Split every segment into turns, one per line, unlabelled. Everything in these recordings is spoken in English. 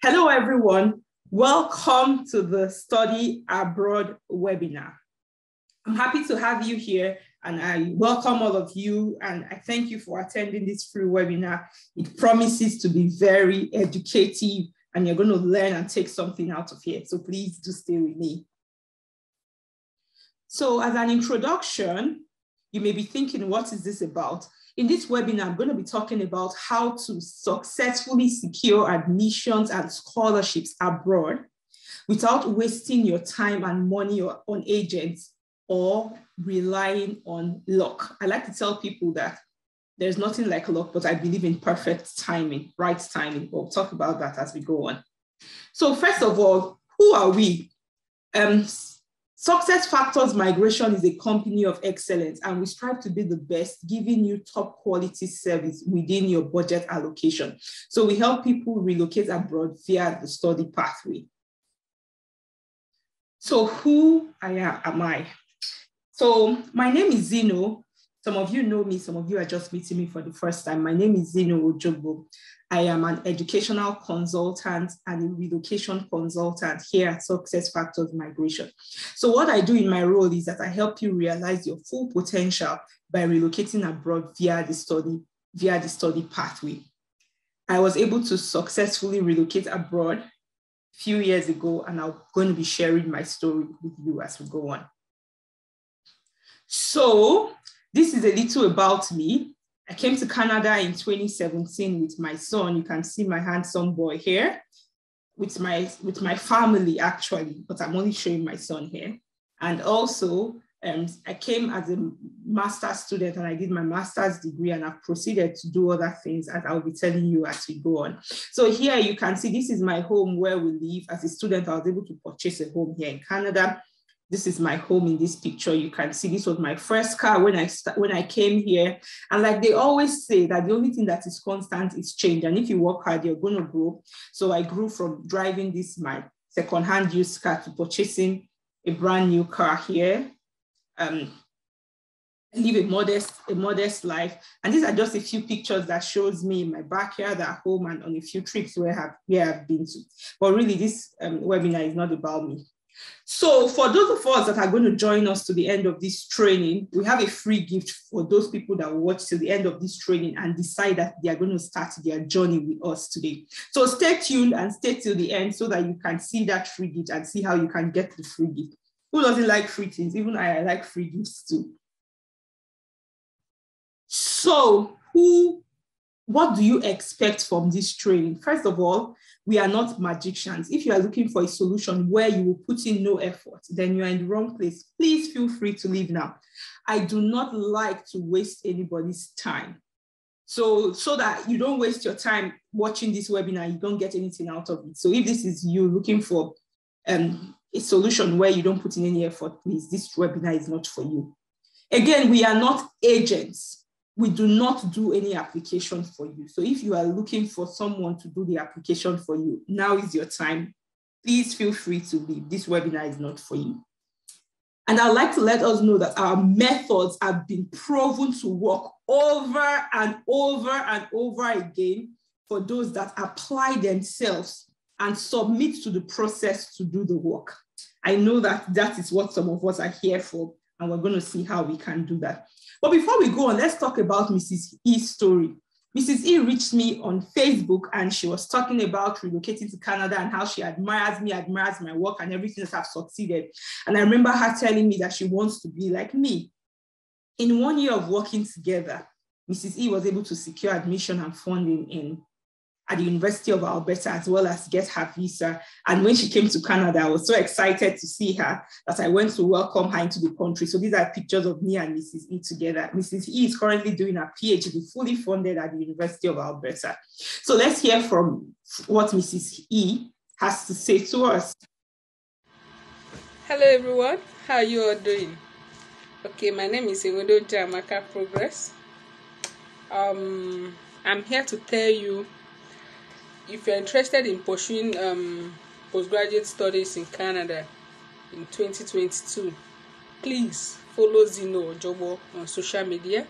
Hello, everyone. Welcome to the Study Abroad webinar. I'm happy to have you here, and I welcome all of you, and I thank you for attending this free webinar. It promises to be very educative, and you're going to learn and take something out of here. So please do stay with me. So as an introduction, you may be thinking, what is this about? In this webinar, I'm going to be talking about how to successfully secure admissions and scholarships abroad without wasting your time and money on agents or relying on luck. I like to tell people that there's nothing like luck, but I believe in perfect timing, right timing. We'll talk about that as we go on. So first of all, who are we? Success Factors Migration is a company of excellence, and we strive to be the best, giving you top quality service within your budget allocation. So we help people relocate abroad via the study pathway. So who am I? So my name is Zino. Some of you know me, some of you are just meeting me for the first time. My name is Zino Ojogbo. I am an educational consultant and a relocation consultant here at Success Factors Migration. So what I do in my role is that I help you realize your full potential by relocating abroad via the study pathway. I was able to successfully relocate abroad a few years ago, and I'm going to be sharing my story with you as we go on. So this is a little about me. I came to Canada in 2017 with my son. You can see my handsome boy here with my family actually, but I'm only showing my son here. And also I came as a master's student, and I did my master's degree, and I've proceeded to do other things as I'll be telling you as we go on. So here you can see this is my home where we live. As a student, I was able to purchase a home here in Canada. This is my home in this picture. You can see this was my first car when I came here. And like they always say that the only thing that is constant is change. And if you work hard, you're going to grow. So I grew from driving this, my second-hand used car, to purchasing a brand new car here. I live a modest life. And these are just a few pictures that shows me in my backyard at home and on a few trips where I've been to. But really this webinar is not about me. So for those of us that are going to join us to the end of this training, we have a free gift for those people that will watch to the end of this training and decide that they are going to start their journey with us today. So stay tuned and stay till the end so that you can see that free gift and see how you can get the free gift. Who doesn't like free things? Even I like free gifts too. So what do you expect from this training? First of all, we are not magicians. If you are looking for a solution where you will put in no effort, then you are in the wrong place. Please feel free to leave now. I do not like to waste anybody's time. So that you don't waste your time watching this webinar, you don't get anything out of it. So if this is you looking for a solution where you don't put in any effort, please, this webinar is not for you. Again, we are not agents. We do not do any application for you. So if you are looking for someone to do the application for you, now is your time. Please feel free to leave. This webinar is not for you. And I'd like to let us know that our methods have been proven to work over and over and over again for those that apply themselves and submit to the process to do the work. I know that that is what some of us are here for, and we're going to see how we can do that. But before we go on, let's talk about Mrs. E's story. Mrs. E reached me on Facebook, and she was talking about relocating to Canada and how she admires me, admires my work and everything that I've succeeded. And I remember her telling me that she wants to be like me. In 1 year of working together, Mrs. E was able to secure admission and funding at the University of Alberta, as well as get her visa. And when she came to Canada, I was so excited to see her that I went to welcome her into the country. So these are pictures of me and Mrs. E together. Mrs. E is currently doing her PhD, fully funded at the University of Alberta. So let's hear from what Mrs. E has to say to us.
Hello everyone, how are you all doing? Okay, my name is Ewendo Jamaka Progress. I'm here to tell you, if you're interested in pursuing postgraduate studies in Canada in 2022, please follow Zino Ojogbo on social media,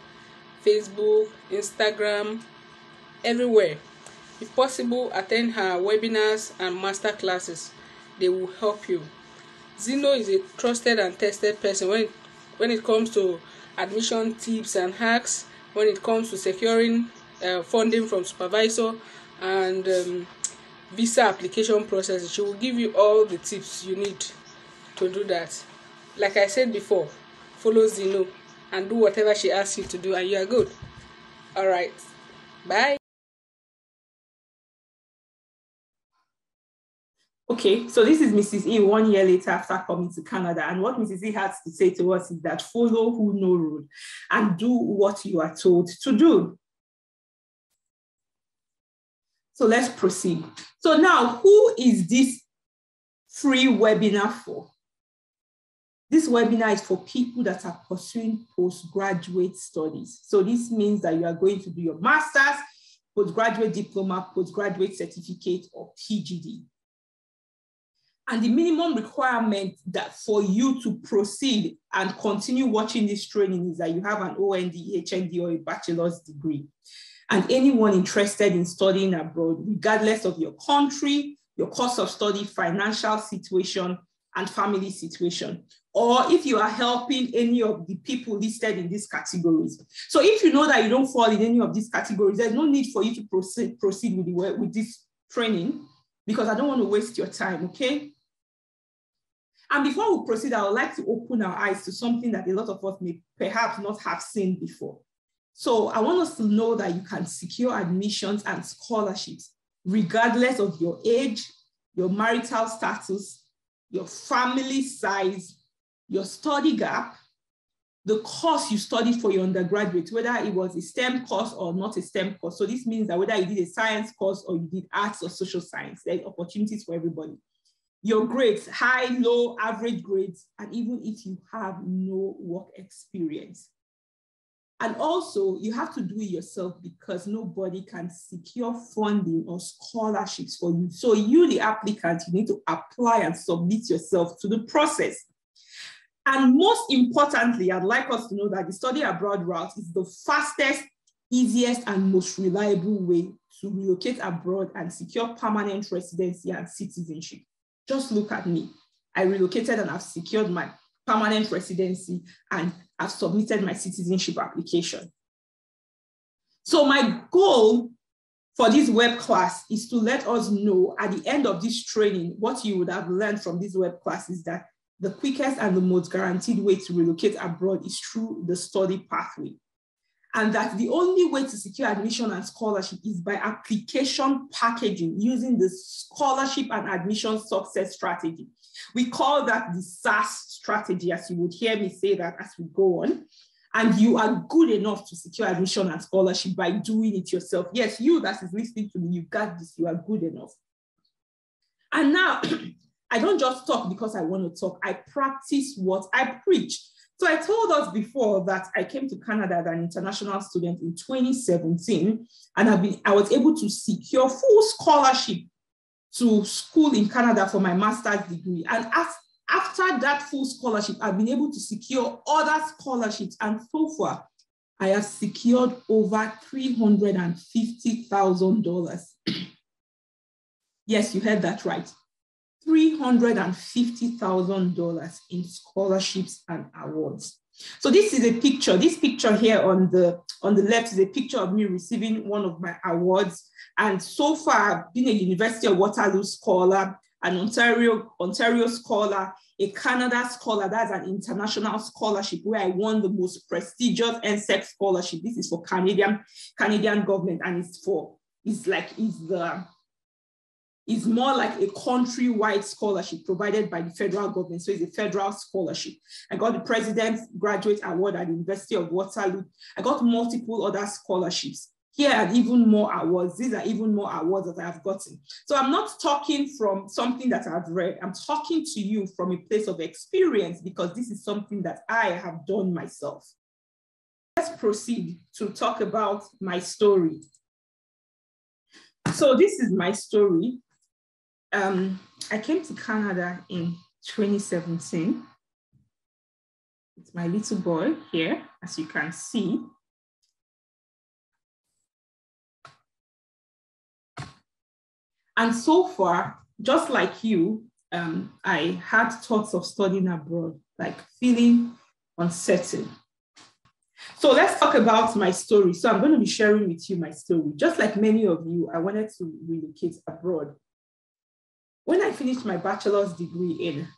Facebook, Instagram, everywhere. If possible, attend her webinars and master classes. They will help you. Zino is a trusted and tested person when it comes to admission tips and hacks, when it comes to securing funding from supervisor and visa application process. She will give you all the tips you need to do that. Like I said before, follow Zino and do whatever she asks you to do, and you are good. All right, bye.
Okay, so this is Mrs. E 1 year later after coming to Canada. And what Mrs. E has to say to us is that follow who know road and do what you are told to do. So let's proceed. So now, who is this free webinar for? This webinar is for people that are pursuing postgraduate studies. So this means that you are going to do your master's, postgraduate diploma, postgraduate certificate, or PGD. And the minimum requirement that for you to proceed and continue watching this training is that you have an OND, HND, or a bachelor's degree. And anyone interested in studying abroad, regardless of your country, your course of study, financial situation, and family situation, or if you are helping any of the people listed in these categories. So if you know that you don't fall in any of these categories, there's no need for you to proceed with this training, because I don't want to waste your time, okay? And before we proceed, I would like to open our eyes to something that a lot of us may perhaps not have seen before. So I want us to know that you can secure admissions and scholarships regardless of your age, your marital status, your family size, your study gap, the course you studied for your undergraduate, whether it was a STEM course or not a STEM course. So this means that whether you did a science course or you did arts or social science, there's opportunities for everybody. Your grades, high, low, average grades, and even if you have no work experience. And also, you have to do it yourself because nobody can secure funding or scholarships for you. So you, the applicant, you need to apply and submit yourself to the process. And most importantly, I'd like us to know that the study abroad route is the fastest, easiest, and most reliable way to relocate abroad and secure permanent residency and citizenship. Just look at me. I relocated and I've secured my permanent residency and I've submitted my citizenship application. So my goal for this web class is to let us know at the end of this training, what you would have learned from this web class is that the quickest and the most guaranteed way to relocate abroad is through the study pathway. And that the only way to secure admission and scholarship is by application packaging using the scholarship and admission success strategy. We call that the SAS strategy, as you would hear me say that as we go on. And you are good enough to secure admission and scholarship by doing it yourself. Yes, you that is listening to me, you got this, you are good enough. And now, I don't just talk because I want to talk, I practice what I preach. So I told us before that I came to Canada as an international student in 2017, and I was able to secure full scholarship to school in Canada for my master's degree. And after that full scholarship, I've been able to secure other scholarships. And so far, I have secured over $350,000. Yes, you heard that right. $350,000 in scholarships and awards. So this is a picture. This picture here on the left is a picture of me receiving one of my awards. And so far, I've been a University of Waterloo scholar, an Ontario scholar, a Canada scholar. That's an international scholarship where I won the most prestigious NSEC scholarship. This is for Canadian government, and it's more like a countrywide scholarship provided by the federal government. So it's a federal scholarship. I got the President's Graduate Award at the University of Waterloo. I got multiple other scholarships. Here are even more awards. These are even more awards that I have gotten. So I'm not talking from something that I've read. I'm talking to you from a place of experience because this is something that I have done myself. Let's proceed to talk about my story. So this is my story. I came to Canada in 2017. It's my little boy here, as you can see. And so far, just like you, I had thoughts of studying abroad, like feeling uncertain. So let's talk about my story. So I'm going to be sharing with you my story. Just like many of you, I wanted to relocate abroad. When I finished my bachelor's degree in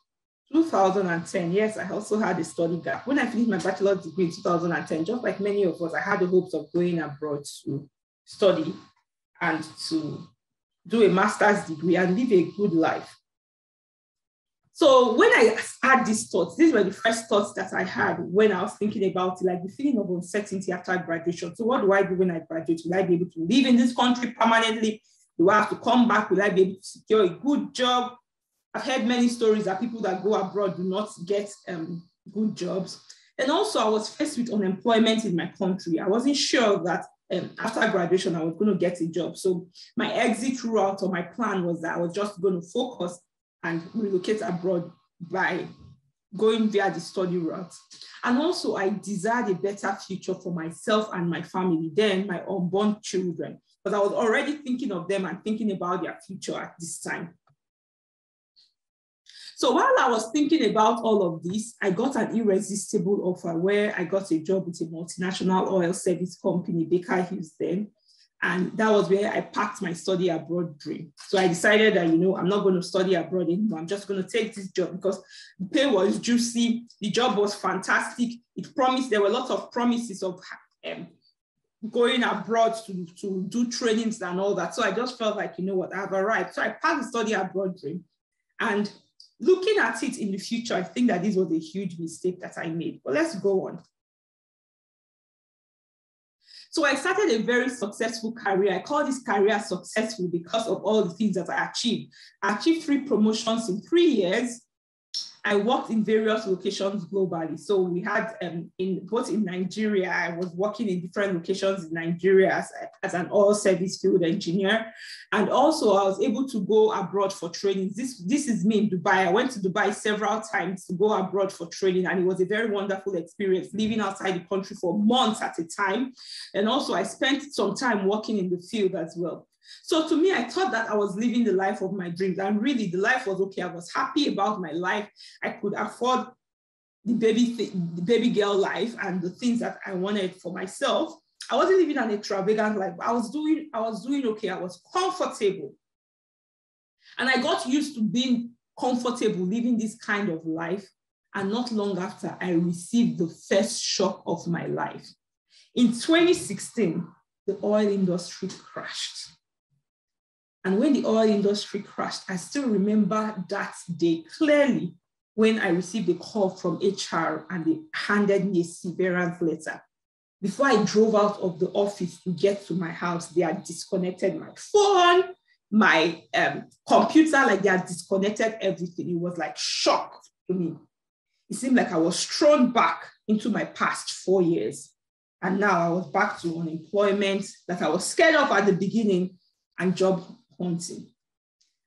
2010, yes, I also had a study gap. When I finished my bachelor's degree in 2010, just like many of us, I had the hopes of going abroad to study and to do a master's degree and live a good life. So when I had these thoughts, these were the first thoughts that I had when I was thinking about it, like the feeling of uncertainty after graduation. So what do I do when I graduate? Will I be able to live in this country permanently? Do I have to come back? Will I be able to secure a good job? I've heard many stories that people that go abroad do not get good jobs. And also I was faced with unemployment in my country. I wasn't sure that after graduation, I was going to get a job. So my exit route or my plan was that I was just going to focus and relocate abroad by going via the study route. And also I desired a better future for myself and my family, then my unborn children, because I was already thinking of them and thinking about their future at this time. So while I was thinking about all of this, I got an irresistible offer where I got a job with a multinational oil service company, Baker Hughes then. And that was where I packed my study abroad dream. So I decided that, I'm not going to study abroad anymore. I'm just going to take this job because the pay was juicy. The job was fantastic. It promised, there were lots of promises of going abroad to do trainings and all that. So I just felt like, I've arrived. So I packed the study abroad dream. And looking at it in the future, I think that this was a huge mistake that I made. But let's go on. So I started a very successful career. I call this career successful because of all the things that I achieved. I achieved 3 promotions in 3 years. I worked in various locations globally. So we had both in Nigeria, I was working in different locations in Nigeria as an oil service field engineer. And also I was able to go abroad for training. This is me in Dubai. I went to Dubai several times to go abroad for training. And it was a very wonderful experience living outside the country for months at a time. And also I spent some time working in the field as well. So to me, I thought that I was living the life of my dreams, and really the life was okay. I was happy about my life. I could afford the baby girl life and the things that I wanted for myself. I wasn't living an extravagant life, but I was doing okay. I was comfortable. And I got used to being comfortable living this kind of life. And not long after, I received the first shock of my life. In 2016, the oil industry crashed. And when the oil industry crashed, I still remember that day clearly when I received a call from HR and they handed me a severance letter. Before I drove out of the office to get to my house, they had disconnected my phone, my computer, like they had disconnected everything. It was like shock to me. It seemed like I was thrown back into my past 4 years. And now I was back to unemployment that I was scared of at the beginning and job hunting.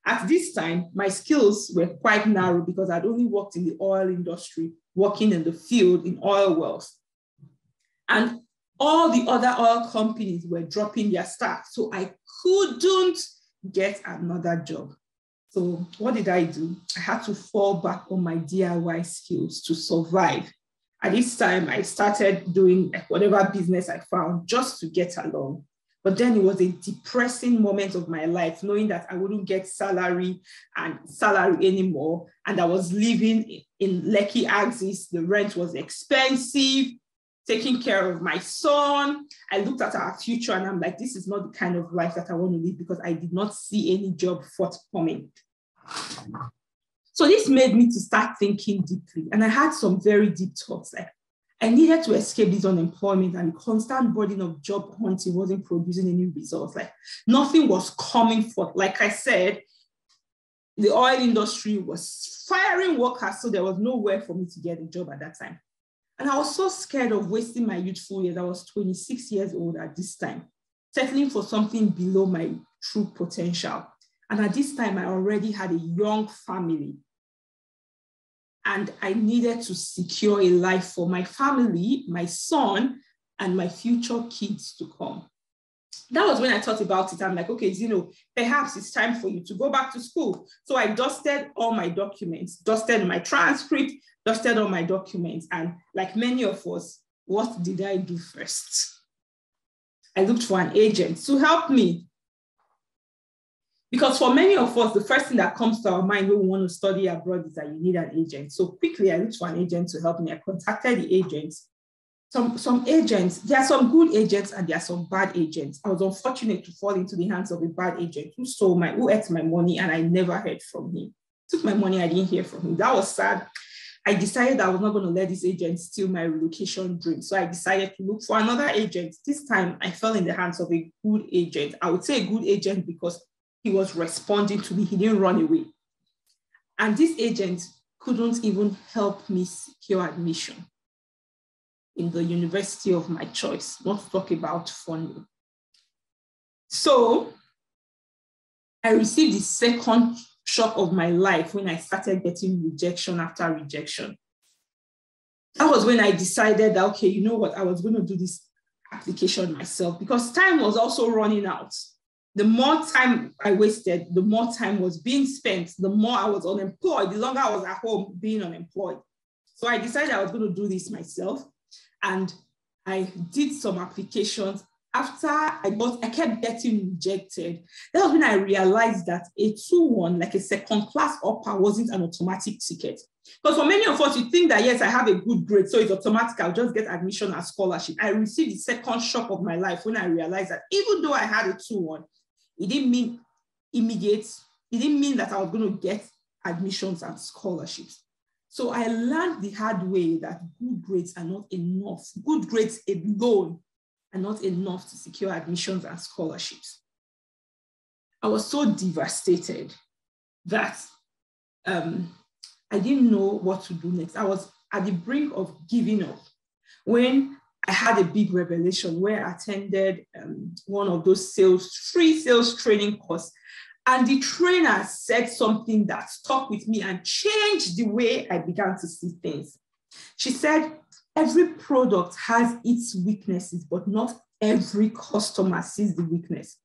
At this time, my skills were quite narrow because I'd only worked in the oil industry, working in the field in oil wells. And all the other oil companies were dropping their staff. So I couldn't get another job. So what did I do? I had to fall back on my DIY skills to survive. At this time, I started doing whatever business I found just to get along. But then it was a depressing moment of my life, knowing that I wouldn't get salary anymore. And I was living in Lekki Axis. The rent was expensive, taking care of my son. I looked at our future and I'm like, this is not the kind of life that I want to live because I did not see any job forthcoming. So this made me to start thinking deeply. And I had some very deep thoughts. Like, I needed to escape this unemployment, and the constant burden of job hunting wasn't producing any results. Like nothing was coming forth. Like I said, the oil industry was firing workers, so there was nowhere for me to get a job at that time. And I was so scared of wasting my youthful years. I was 26 years old at this time, settling for something below my true potential. And at this time, I already had a young family. And I needed to secure a life for my family, my son, and my future kids to come. that was when I thought about it. I'm like, okay, Zino, perhaps it's time for you to go back to school. So I dusted all my documents, dusted my transcript, dusted all my documents. And like many of us, what did I do first? I looked for an agent to help me. Because for many of us, the first thing that comes to our mind when we want to study abroad is that you need an agent. So quickly, I looked for an agent to help me. I contacted the agents. Some agents, there are some good agents and there are some bad agents. I was unfortunate to fall into the hands of a bad agent who ate my money, and I never heard from him. Took my money, I didn't hear from him. That was sad. I decided I was not going to let this agent steal my relocation dream. So I decided to look for another agent. This time I fell in the hands of a good agent. I would say a good agent because he was responding to me. He didn't run away. And this agent couldn't even help me secure admission in the university of my choice, not to talk about funding. So I received the second shock of my life when I started getting rejection after rejection. That was when I decided that, okay, you know what, I was going to do this application myself because time was also running out. The more time I wasted, the more time was being spent, the more I was unemployed, the longer I was at home being unemployed. So I decided I was going to do this myself. And I did some applications. After I kept getting rejected. That was when I realized that a 2-1, like a second class upper, wasn't an automatic ticket. Because for many of us, you think that, yes, I have a good grade, so it's automatic, I'll just get admission and scholarship. I received the second shock of my life when I realized that even though I had a 2-1, it didn't mean immediate, it didn't mean that I was going to get admissions and scholarships. So I learned the hard way that good grades are not enough. Good grades alone are not enough to secure admissions and scholarships. I was so devastated that I didn't know what to do next. I was at the brink of giving up when I had a big revelation where I attended one of those free sales training courses. And the trainer said something that stuck with me and changed the way I began to see things. She said, every product has its weaknesses, but not every customer sees the weakness.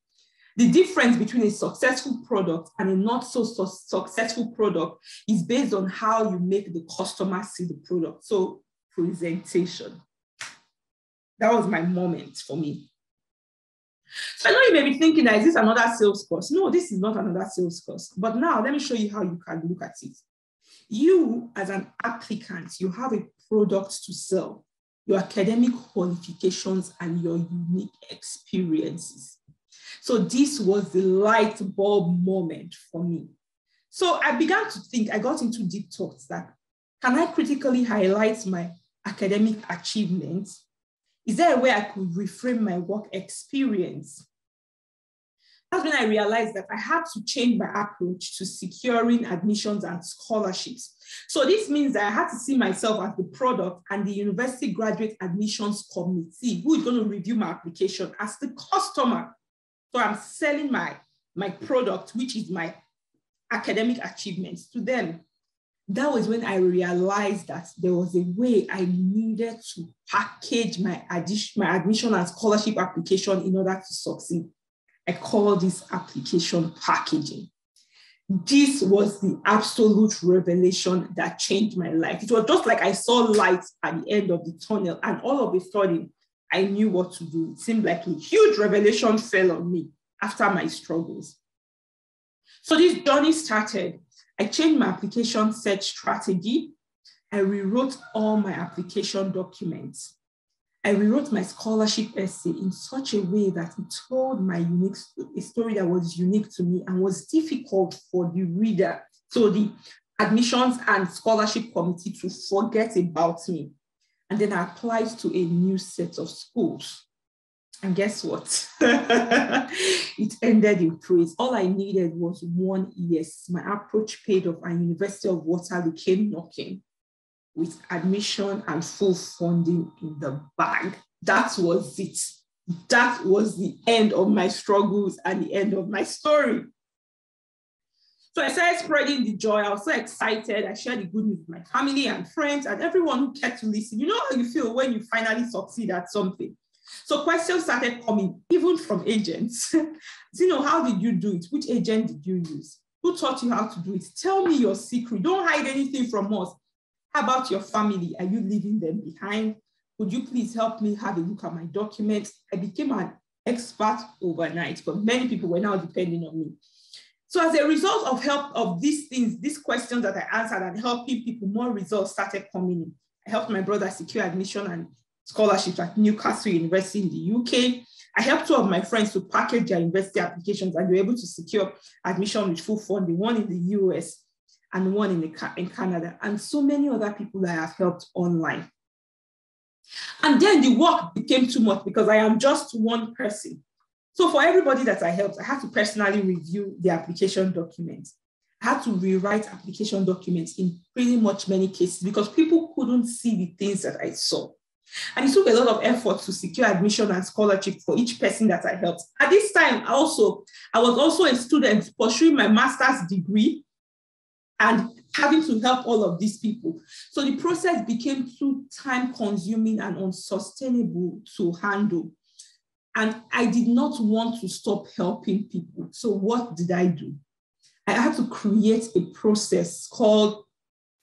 The difference between a successful product and a not so successful product is based on how you make the customer see the product. So presentation. That was my moment for me. So I know you may be thinking that is this another sales course? No, this is not another sales course. But now let me show you how you can look at it. You as an applicant, you have a product to sell, your academic qualifications and your unique experiences. So this was the light bulb moment for me. So I began to think, I got into deep thoughts that, can I critically highlight my academic achievements? Is there a way I could reframe my work experience? That's when I realized that I had to change my approach to securing admissions and scholarships. So this means that I had to see myself as the product and the university graduate admissions committee who is going to review my application as the customer. So I'm selling my product, which is my academic achievements, to them. That was when I realized that there was a way I needed to package my admission and scholarship application in order to succeed. I call this application packaging. This was the absolute revelation that changed my life. It was just like I saw light at the end of the tunnel, and all of a sudden, I knew what to do. It seemed like a huge revelation fell on me after my struggles. So this journey started. I changed my application search strategy. I rewrote all my application documents. I rewrote my scholarship essay in such a way that it told a story that was unique to me and was difficult for the reader, so the admissions and scholarship committee, to forget about me. And then I applied to a new set of schools. And guess what? It ended in praise. All I needed was 1 yes. My approach paid off, and University of Waterloo came knocking with admission and full funding in the bag. That was it. That was the end of my struggles and the end of my story. So I started spreading the joy. I was so excited. I shared the good news with my family and friends and everyone who cared to listen. You know how you feel when you finally succeed at something. So questions started coming, even from agents. Zino, how did you do it? Which agent did you use? Who taught you how to do it? Tell me your secret. Don't hide anything from us. How about your family? Are you leaving them behind? Would you please help me have a look at my documents? I became an expert overnight, but many people were now depending on me. So as a result of help of these things, these questions that I answered and helping people, more results started coming in. I helped my brother secure admission and scholarship at Newcastle University in the UK. I helped two of my friends to package their university applications and they were able to secure admission with full funding, one in the US and one in Canada, and so many other people that I have helped online. And then the work became too much because I am just one person. So for everybody that I helped, I had to personally review the application documents. I had to rewrite application documents in pretty much many cases because people couldn't see the things that I saw. And it took a lot of effort to secure admission and scholarship for each person that I helped. At this time, I was also a student pursuing my master's degree and having to help all of these people. So the process became too time-consuming and unsustainable to handle. And I did not want to stop helping people. So what did I do? I had to create a process called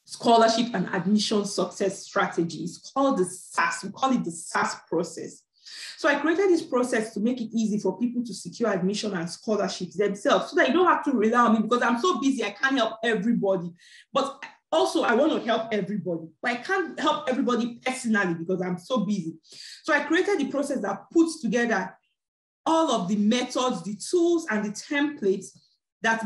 Scholarship and Admission Success Strategies, called the SAS. We call it the SAS process. So I created this process to make it easy for people to secure admission and scholarships themselves so that you don't have to rely on me because I'm so busy, I can't help everybody. But also, I want to help everybody, but I can't help everybody personally because I'm so busy. So I created the process that puts together all of the methods, the tools, and the templates that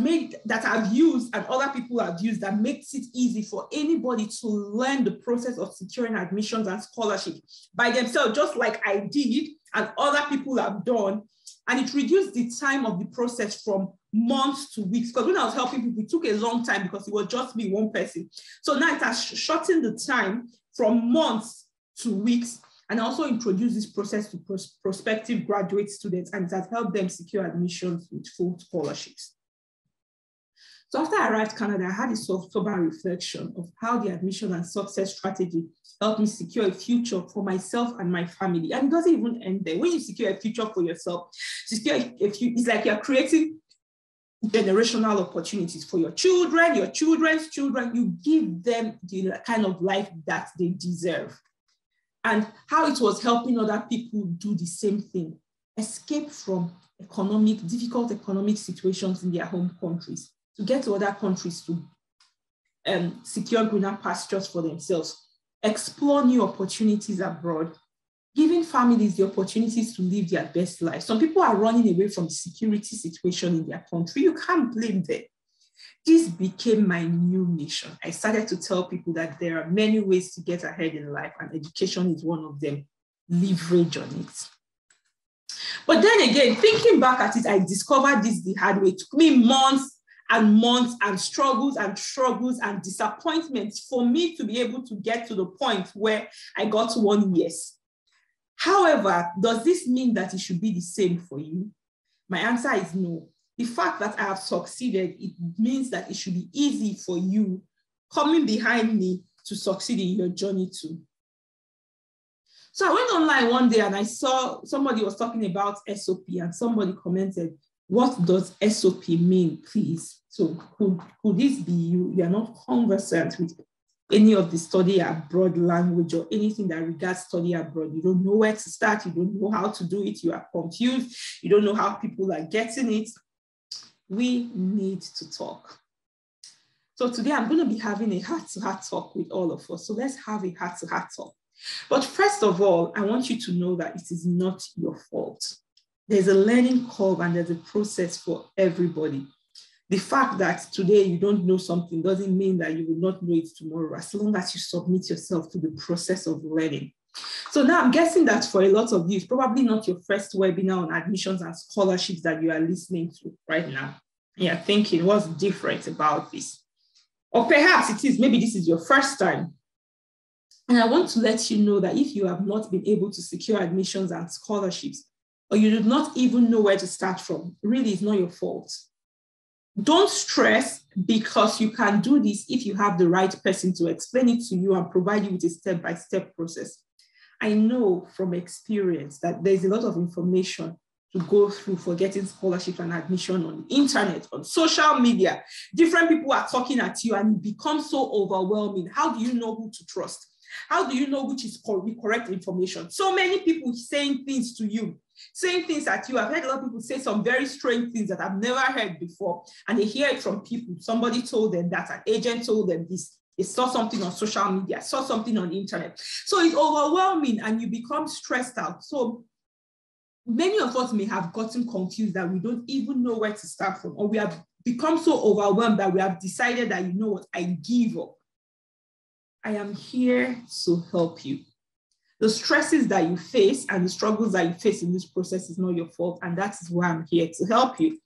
I've used and other people have used that makes it easy for anybody to learn the process of securing admissions and scholarship by themselves, just like I did and other people have done. And it reduced the time of the process from months to weeks. Because when I was helping people, it took a long time because it was just me, one person. So now it has shortened the time from months to weeks. And I also introduced this process to prospective graduate students, and it has helped them secure admissions with full scholarships. So after I arrived in Canada, I had a sober reflection of how the admission and success strategy helped me secure a future for myself and my family. And it doesn't even end there. When you secure a future for yourself, it's like you're creating generational opportunities for your children, your children's children. You give them the kind of life that they deserve. And how it was helping other people do the same thing, escape from difficult economic situations in their home countries, to get to other countries to secure greener pastures for themselves, explore new opportunities abroad, giving families the opportunities to live their best life. Some people are running away from the security situation in their country. You can't blame them. This became my new mission. I started to tell people that there are many ways to get ahead in life, and education is one of them. Leverage on it. But then again, thinking back at it, I discovered this the hard way. It took me months and struggles and disappointments for me to be able to get to the point where I got 1 yes. However, does this mean that it should be the same for you? My answer is no. The fact that I have succeeded, it means that it should be easy for you coming behind me to succeed in your journey too. So I went online one day and I saw somebody was talking about SOP and somebody commented, "What does SOP mean, please?" So could this be you? You are not conversant with any of the study abroad language or anything that regards study abroad. You don't know where to start. You don't know how to do it. You are confused. You don't know how people are getting it. We need to talk. So today I'm going to be having a heart-to-heart talk with all of us. So let's have a heart-to-heart talk. But first of all, I want you to know that it is not your fault. There's a learning curve and there's a process for everybody. The fact that today you don't know something doesn't mean that you will not know it tomorrow, as long as you submit yourself to the process of learning. So now I'm guessing that for a lot of you, it's probably not your first webinar on admissions and scholarships that you are listening to right now. You're thinking, what's different about this? Or perhaps it is, maybe this is your first time. And I want to let you know that if you have not been able to secure admissions and scholarships, or you do not even know where to start from, really it's not your fault. Don't stress, because you can do this if you have the right person to explain it to you and provide you with a step-by-step process. I know from experience that there's a lot of information to go through for getting scholarship and admission on the internet, on social media. Different people are talking at you and it becomes so overwhelming. How do you know who to trust? How do you know which is the correct information? So many people saying things to you, saying things at you. I've heard a lot of people say some very strange things that I've never heard before, and they hear it from people. Somebody told them that, an agent told them this. They saw something on social media, saw something on the internet. So it's overwhelming and you become stressed out. So many of us may have gotten confused that we don't even know where to start from, or we have become so overwhelmed that we have decided that, you know what, I give up. I am here to help you. The stresses that you face and the struggles that you face in this process is not your fault, and that is why I'm here to help you.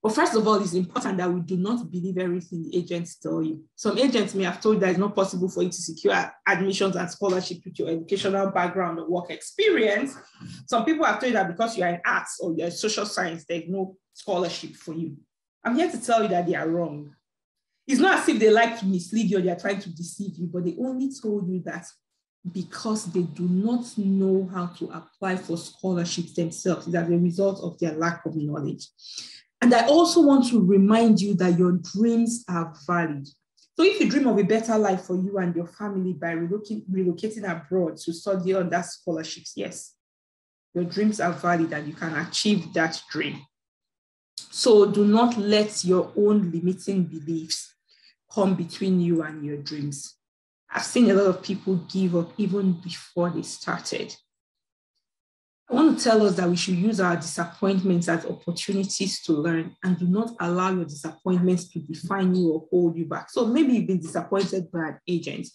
But first of all, it's important that we do not believe everything the agents tell you. Some agents may have told you that it's not possible for you to secure admissions and scholarships with your educational background or work experience. Some people have told you that because you are in arts or you're in social science, there's no scholarship for you. I'm here to tell you that they are wrong. It's not as if they like to mislead you or they're trying to deceive you, but they only told you that because they do not know how to apply for scholarships themselves. It's as a result of their lack of knowledge. And I also want to remind you that your dreams are valid. So if you dream of a better life for you and your family by relocating abroad to study on that scholarships, yes, your dreams are valid and you can achieve that dream. So do not let your own limiting beliefs come between you and your dreams. I've seen a lot of people give up even before they started. I want to tell us that we should use our disappointments as opportunities to learn and do not allow your disappointments to define you or hold you back. So maybe you've been disappointed by an agent.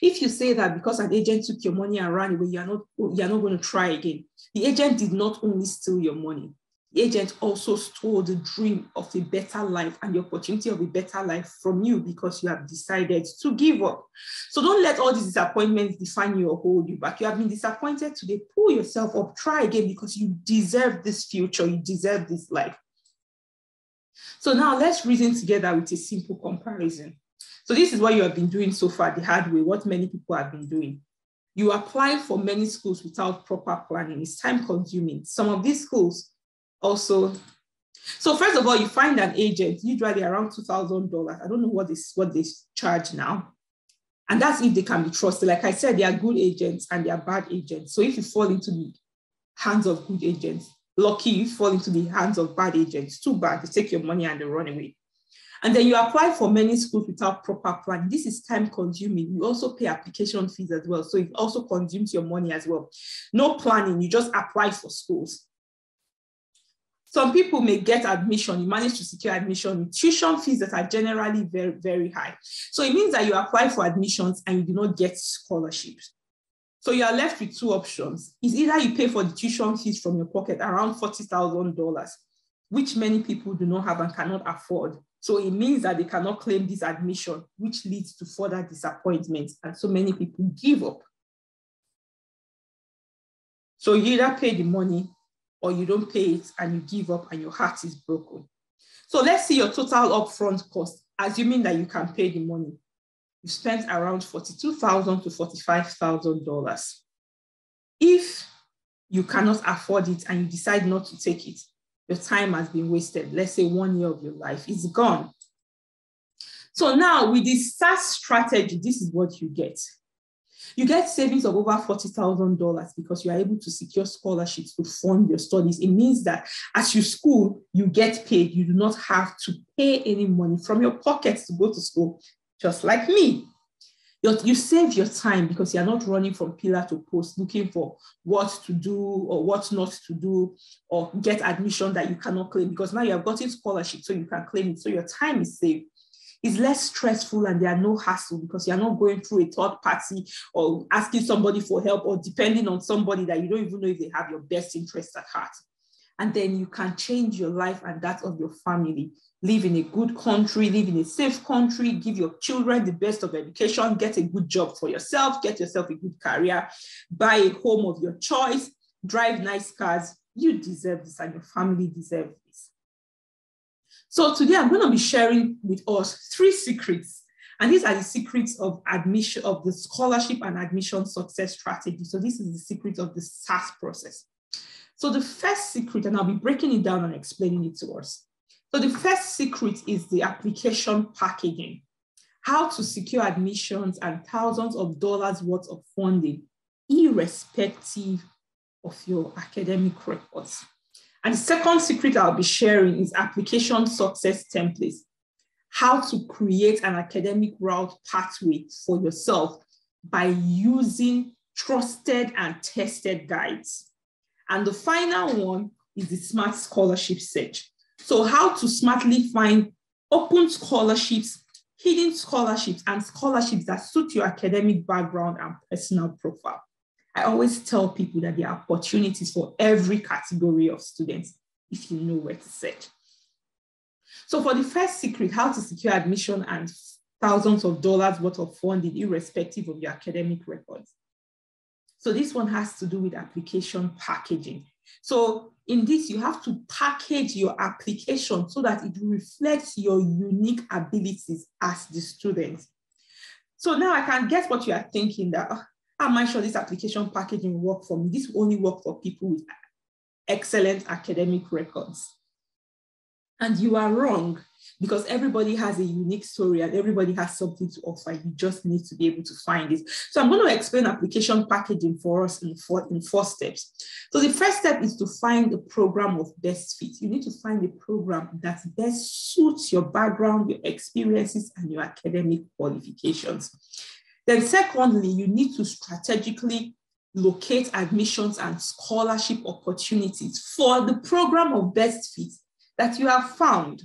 If you say that because an agent took your money and ran away, you're not going to try again. The agent did not only steal your money. The agent also stole the dream of a better life and the opportunity of a better life from you because you have decided to give up. So don't let all these disappointments define you or hold you back. You have been disappointed today. Pull yourself up, try again because you deserve this future. You deserve this life. So now let's reason together with a simple comparison. So this is what you have been doing so far the hard way, what many people have been doing. You apply for many schools without proper planning. It's time consuming. Some of these schools also. So first of all, you find an agent, usually around $2,000. I don't know what they charge now. And that's if they can be trusted. Like I said, they are good agents and they are bad agents. So if you fall into the hands of good agents, lucky. If you fall into the hands of bad agents, too bad. They take your money and they run away. And then you apply for many schools without proper planning. This is time consuming. You also pay application fees as well. So it also consumes your money as well. No planning, you just apply for schools. Some people may get admission, you manage to secure admission with tuition fees that are generally very, very high. So it means that you apply for admissions and you do not get scholarships. So you are left with two options. It's either you pay for the tuition fees from your pocket, around $40,000, which many people do not have and cannot afford. So it means that they cannot claim this admission, which leads to further disappointment. And so many people give up. So you either pay the money or you don't pay it and you give up and your heart is broken. So let's see your total upfront cost, assuming that you can pay the money. You spent around $42,000 to $45,000. If you cannot afford it and you decide not to take it, your time has been wasted. Let's say 1 year of your life is gone. So now with this SaaS strategy, this is what you get. You get savings of over $40,000 because you are able to secure scholarships to fund your studies. It means that as you school, you get paid. You do not have to pay any money from your pockets to go to school, just like me. You save your time because you're not running from pillar to post looking for what to do or what not to do or get admission that you cannot claim because now you have gotten scholarship so you can claim it. So your time is saved. It's less stressful and there are no hassle because you're not going through a third party or asking somebody for help or depending on somebody that you don't even know if they have your best interests at heart. And then you can change your life and that of your family. Live in a good country, live in a safe country, give your children the best of education, get a good job for yourself, get yourself a good career, buy a home of your choice, drive nice cars. You deserve this and your family deserves this. So today I'm going to be sharing with us 3 secrets And these are the secrets of admission, of the scholarship and admission success strategy. So this is the secret of the SAS process. So the first secret, and I'll be breaking it down and explaining it to us. So the first secret is the application packaging, how to secure admissions and thousands of dollars worth of funding, irrespective of your academic records. And the second secret I'll be sharing is application success templates, how to create an academic route pathway for yourself by using trusted and tested guides. And the final one is the smart scholarship search. So how to smartly find open scholarships, hidden scholarships, and scholarships that suit your academic background and personal profile. I always tell people that there are opportunities for every category of students if you know where to search. So for the first secret, how to secure admission and thousands of dollars worth of funding, irrespective of your academic records. So this one has to do with application packaging. So in this, you have to package your application so that it reflects your unique abilities as the student. So now I can guess what you are thinking, that how am I sure this application packaging will work for me? This will only work for people with excellent academic records. And you are wrong, because everybody has a unique story and everybody has something to offer. You just need to be able to find it. So I'm going to explain application packaging for us in four steps. So the first step is to find a program of best fit. You need to find a program that best suits your background, your experiences, and your academic qualifications. Then secondly, you need to strategically locate admissions and scholarship opportunities for the program of best fit that you have found.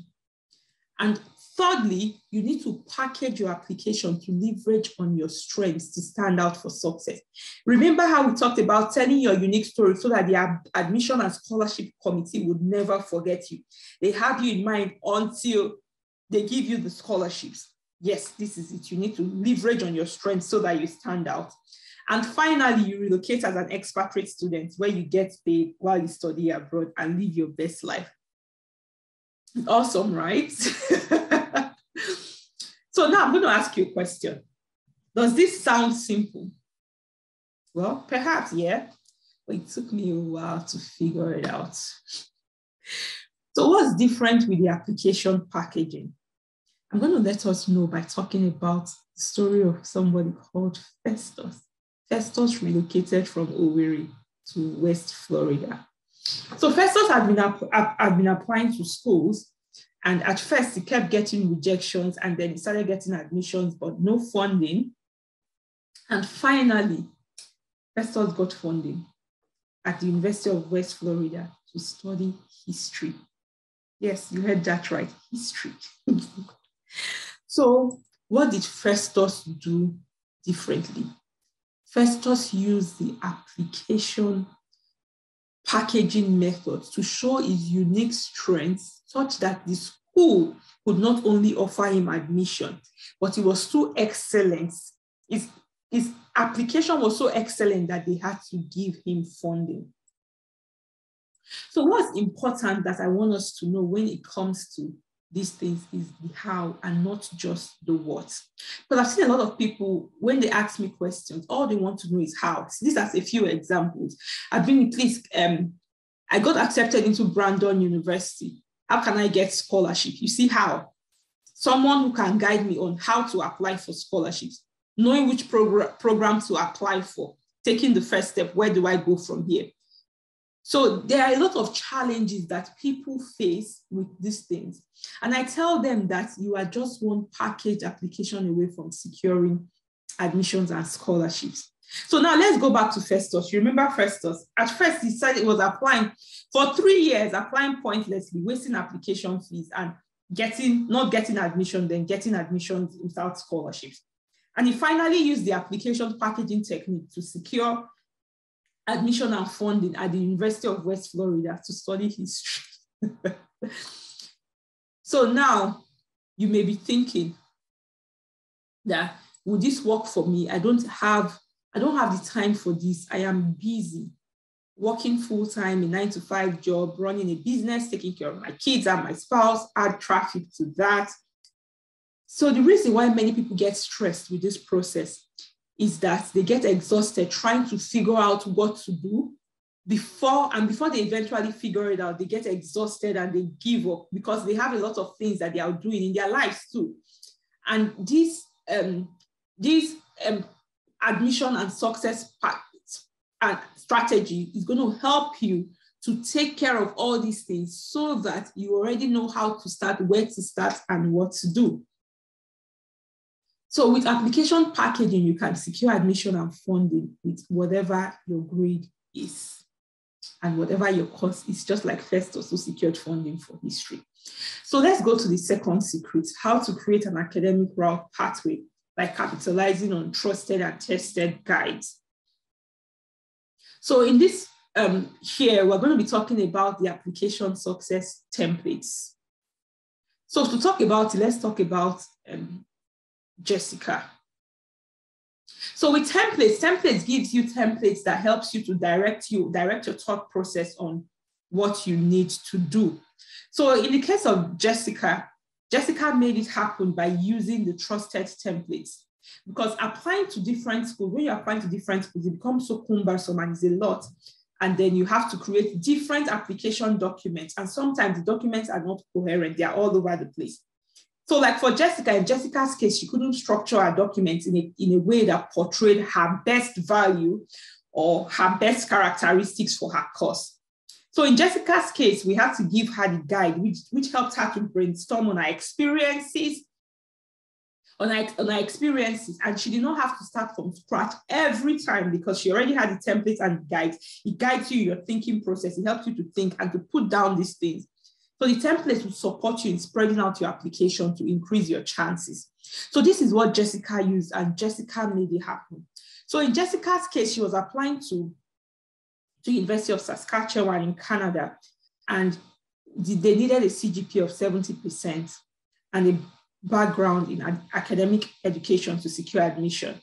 And thirdly, you need to package your application to leverage on your strengths to stand out for success. Remember how we talked about telling your unique story so that the admission and scholarship committee would never forget you. They have you in mind until they give you the scholarships. Yes, this is it. You need to leverage on your strengths so that you stand out. And finally, you relocate as an expatriate student where you get paid while you study abroad and live your best life. Awesome, right? So now I'm going to ask you a question. Does this sound simple? Well, perhaps, yeah, but it took me a while to figure it out. So what's different with the application packaging? I'm going to let us know by talking about the story of somebody called Festus. Festus relocated from Owerri to West Florida. So Festus had been applying to schools, and at first he kept getting rejections, and then he started getting admissions, but no funding. And finally, Festus got funding at the University of West Florida to study history. Yes, you heard that right, history. So what did Festus do differently? Festus used the application packaging methods to show his unique strengths such that the school could not only offer him admission, but he was so excellent. His application was so excellent that they had to give him funding. So what's important that I want us to know when it comes to these things is the how and not just the what. Because I've seen a lot of people, when they ask me questions, all they want to know is how. So these are a few examples. I've been please, I got accepted into Brandon University. How can I get scholarship? You see how? Someone who can guide me on how to apply for scholarships, knowing which program to apply for, taking the first step, where do I go from here? So there are a lot of challenges that people face with these things. And I tell them that you are just one package application away from securing admissions and scholarships. So now let's go back to Festus. You remember Festus? At first, he said he was applying for 3 years, applying pointlessly, wasting application fees and not getting admission, then getting admissions without scholarships. And he finally used the application packaging technique to secure admission and funding at the University of West Florida to study history. So now you may be thinking that, would this work for me? I don't have the time for this. I am busy working full-time, a 9-to-5 job, running a business, taking care of my kids and my spouse, add traffic to that. So the reason why many people get stressed with this process is that they get exhausted trying to figure out what to do before they eventually figure it out. They get exhausted and they give up because they have a lot of things that they are doing in their lives too. And this admission and success and strategy is going to help you to take care of all these things so that you already know how to start, where to start, and what to do. So with application packaging, you can secure admission and funding with whatever your grade is and whatever your course is, just like FIRST also secured funding for history. So let's go to the second secret, how to create an academic route pathway by capitalizing on trusted and tested guides. So in this here, we're going to be talking about the application success templates. So to talk about it, let's talk about Jessica. So with templates gives you templates that helps you to direct your thought process on what you need to do. So in the case of Jessica made it happen by using the trusted templates, because applying to different schools, when you're applying to different schools, it becomes so cumbersome and it's a lot. And then you have to create different application documents. And sometimes the documents are not coherent. They are all over the place. So like for Jessica, in Jessica's case, she couldn't structure her documents in a way that portrayed her best value or her best characteristics for her course. So in Jessica's case, we had to give her the guide, which helped her to brainstorm on her experiences, and she did not have to start from scratch every time because she already had the templates and the guides. It guides you in your thinking process. It helps you to think and to put down these things. So the templates will support you in spreading out your application to increase your chances. So this is what Jessica used, and Jessica made it happen. So in Jessica's case, she was applying to University of Saskatchewan in Canada, and they needed a CGPA of 70% and a background in academic education to secure admission.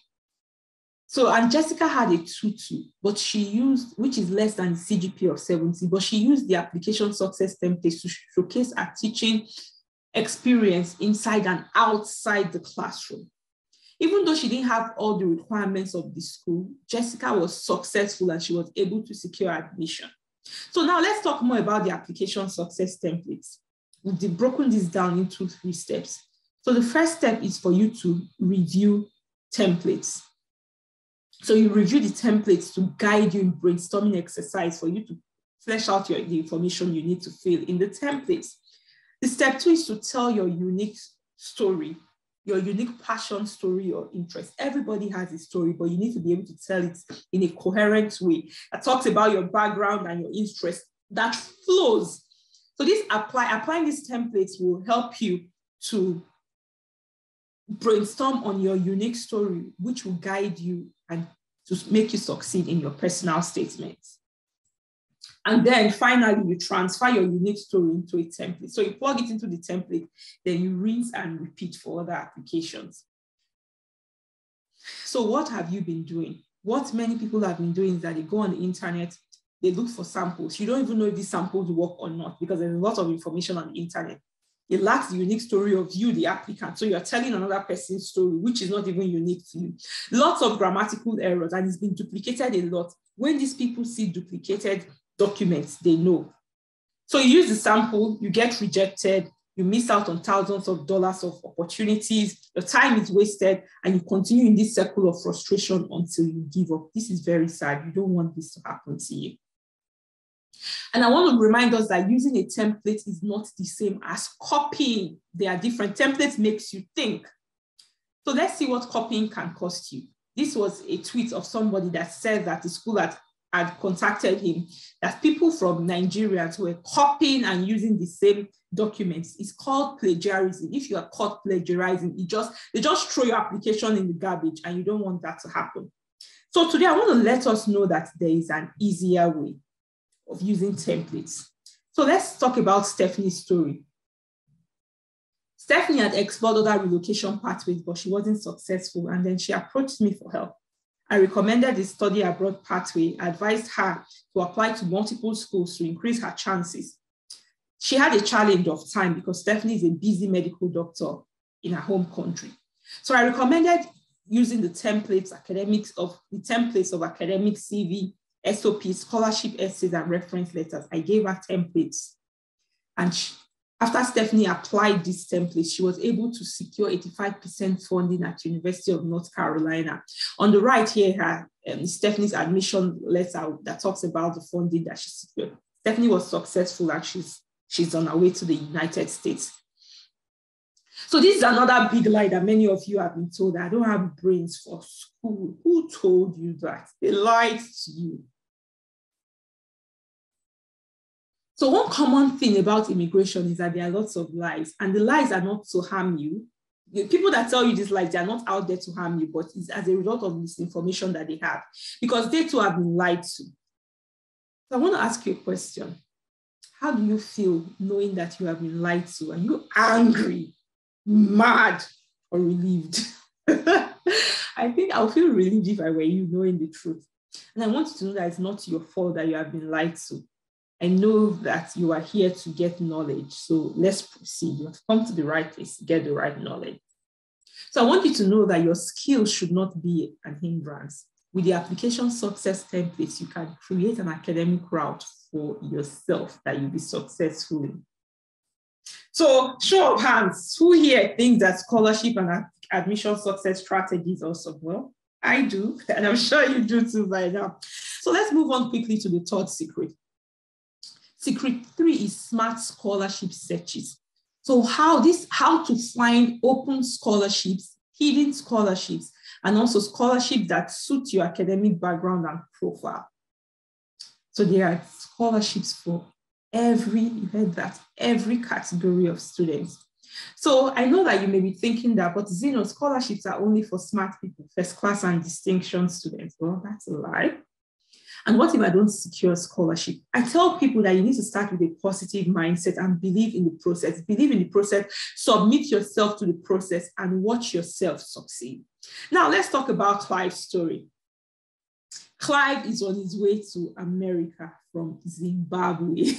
So, and Jessica had a 2.2, but she used, which is less than the CGPA of 70, but she used the application success templates to showcase her teaching experience inside and outside the classroom. Even though she didn't have all the requirements of the school, Jessica was successful and she was able to secure admission. So now let's talk more about the application success templates. We've broken this down into 3 steps. So the first step is for you to review templates. So you review the templates to guide you in brainstorming exercise for you to flesh out the information you need to fill in the templates. The step 2 is to tell your unique story, your unique passion story or interest. Everybody has a story, but you need to be able to tell it in a coherent way that talks about your background and your interest that flows. So applying these templates will help you to brainstorm on your unique story, which will guide you and to make you succeed in your personal statements. And then finally, you transfer your unique story into a template. So you plug it into the template, then you rinse and repeat for other applications. So what have you been doing? What many people have been doing is that they go on the internet, they look for samples. You don't even know if these samples work or not because there's a lot of information on the internet. It lacks the unique story of you, the applicant. So you're telling another person's story, which is not even unique to you. Lots of grammatical errors, and it's been duplicated a lot. When these people see duplicated documents, they know. So you use the sample, you get rejected, you miss out on thousands of dollars of opportunities, your time is wasted, and you continue in this circle of frustration until you give up. This is very sad. You don't want this to happen to you. And I want to remind us that using a template is not the same as copying. They are different. Templates makes you think. So let's see what copying can cost you. This was a tweet of somebody that said that the school had contacted him, that people from Nigeria were copying and using the same documents. It's called plagiarism. If you are caught plagiarizing, they just throw your application in the garbage, and you don't want that to happen. So today I want to let us know that there is an easier way of using templates. So let's talk about Stephanie's story. Stephanie had explored other relocation pathways, but she wasn't successful, and then she approached me for help. I recommended the study abroad pathway, advised her to apply to multiple schools to increase her chances. She had a challenge of time because Stephanie is a busy medical doctor, in her home country. So I recommended using the templates of academic CV, SOP, scholarship essays, and reference letters. I gave her templates. And after Stephanie applied these templates, she was able to secure 85% funding at University of North Carolina. On the right here, Stephanie's admission letter that talks about the funding that she secured. Stephanie was successful and she's on her way to the United States. So this is another big lie that many of you have been told, that I don't have brains for school. Who told you that? They lied to you. So one common thing about immigration is that there are lots of lies, and the lies are not to harm you. The people that tell you these lies, they are not out there to harm you, but it's as a result of misinformation that they have, because they too have been lied to. So I want to ask you a question. How do you feel knowing that you have been lied to? Are you angry, mad, or relieved? I think I'll feel relieved if I were you, knowing the truth. And I want you to know that it's not your fault that you have been lied to. I know that you are here to get knowledge. So let's proceed. You have come to the right place to get the right knowledge. So I want you to know that your skills should not be an hindrance. With the application success templates, you can create an academic route for yourself that you'll be successful in. So show of hands, who here thinks that scholarship and admission success strategies also well? I do, and I'm sure you do too by now. So let's move on quickly to the third secret. Secret 3 is smart scholarship searches. So how to find open scholarships, hidden scholarships, and also scholarships that suit your academic background and profile. So there are scholarships for every category of students. So I know that you may be thinking that, but Zino, scholarships are only for smart people, first class and distinction students. Well, that's a lie. And what if I don't secure a scholarship? I tell people that you need to start with a positive mindset and believe in the process. Believe in the process, submit yourself to the process, and watch yourself succeed. Now, let's talk about Clive's story. Clive is on his way to America from Zimbabwe.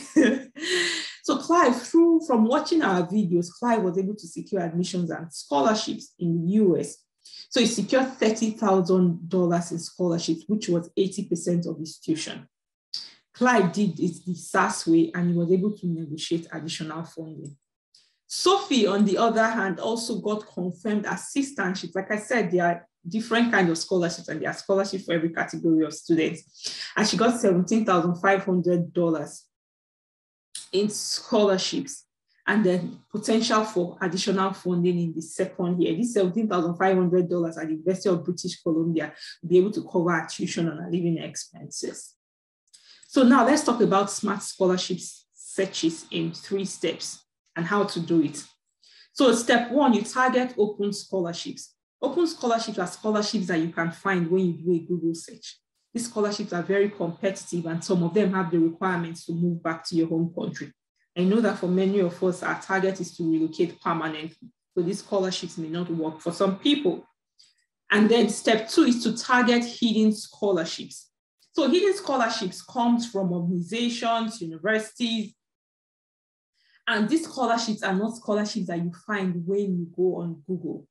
So Clive, from watching our videos, Clive was able to secure admissions and scholarships in the US. So he secured $30,000 in scholarships, which was 80% of his tuition. Clive did it the SAS way, and he was able to negotiate additional funding. Sophie, on the other hand, also got confirmed assistantships. Like I said, there are different kinds of scholarships, and there are scholarships for every category of students. And she got $17,500 in scholarships, and then potential for additional funding in the second year. This $17,500 at the University of British Columbia will be able to cover our tuition and our living expenses. So now let's talk about smart scholarships searches in 3 steps and how to do it. So step 1, you target open scholarships. Open scholarships are scholarships that you can find when you do a Google search. These scholarships are very competitive, and some of them have the requirements to move back to your home country. I know that for many of us, our target is to relocate permanently. So these scholarships may not work for some people. And then step 2 is to target hidden scholarships. So hidden scholarships comes from organizations, universities, and these scholarships are not scholarships that you find when you go on Google.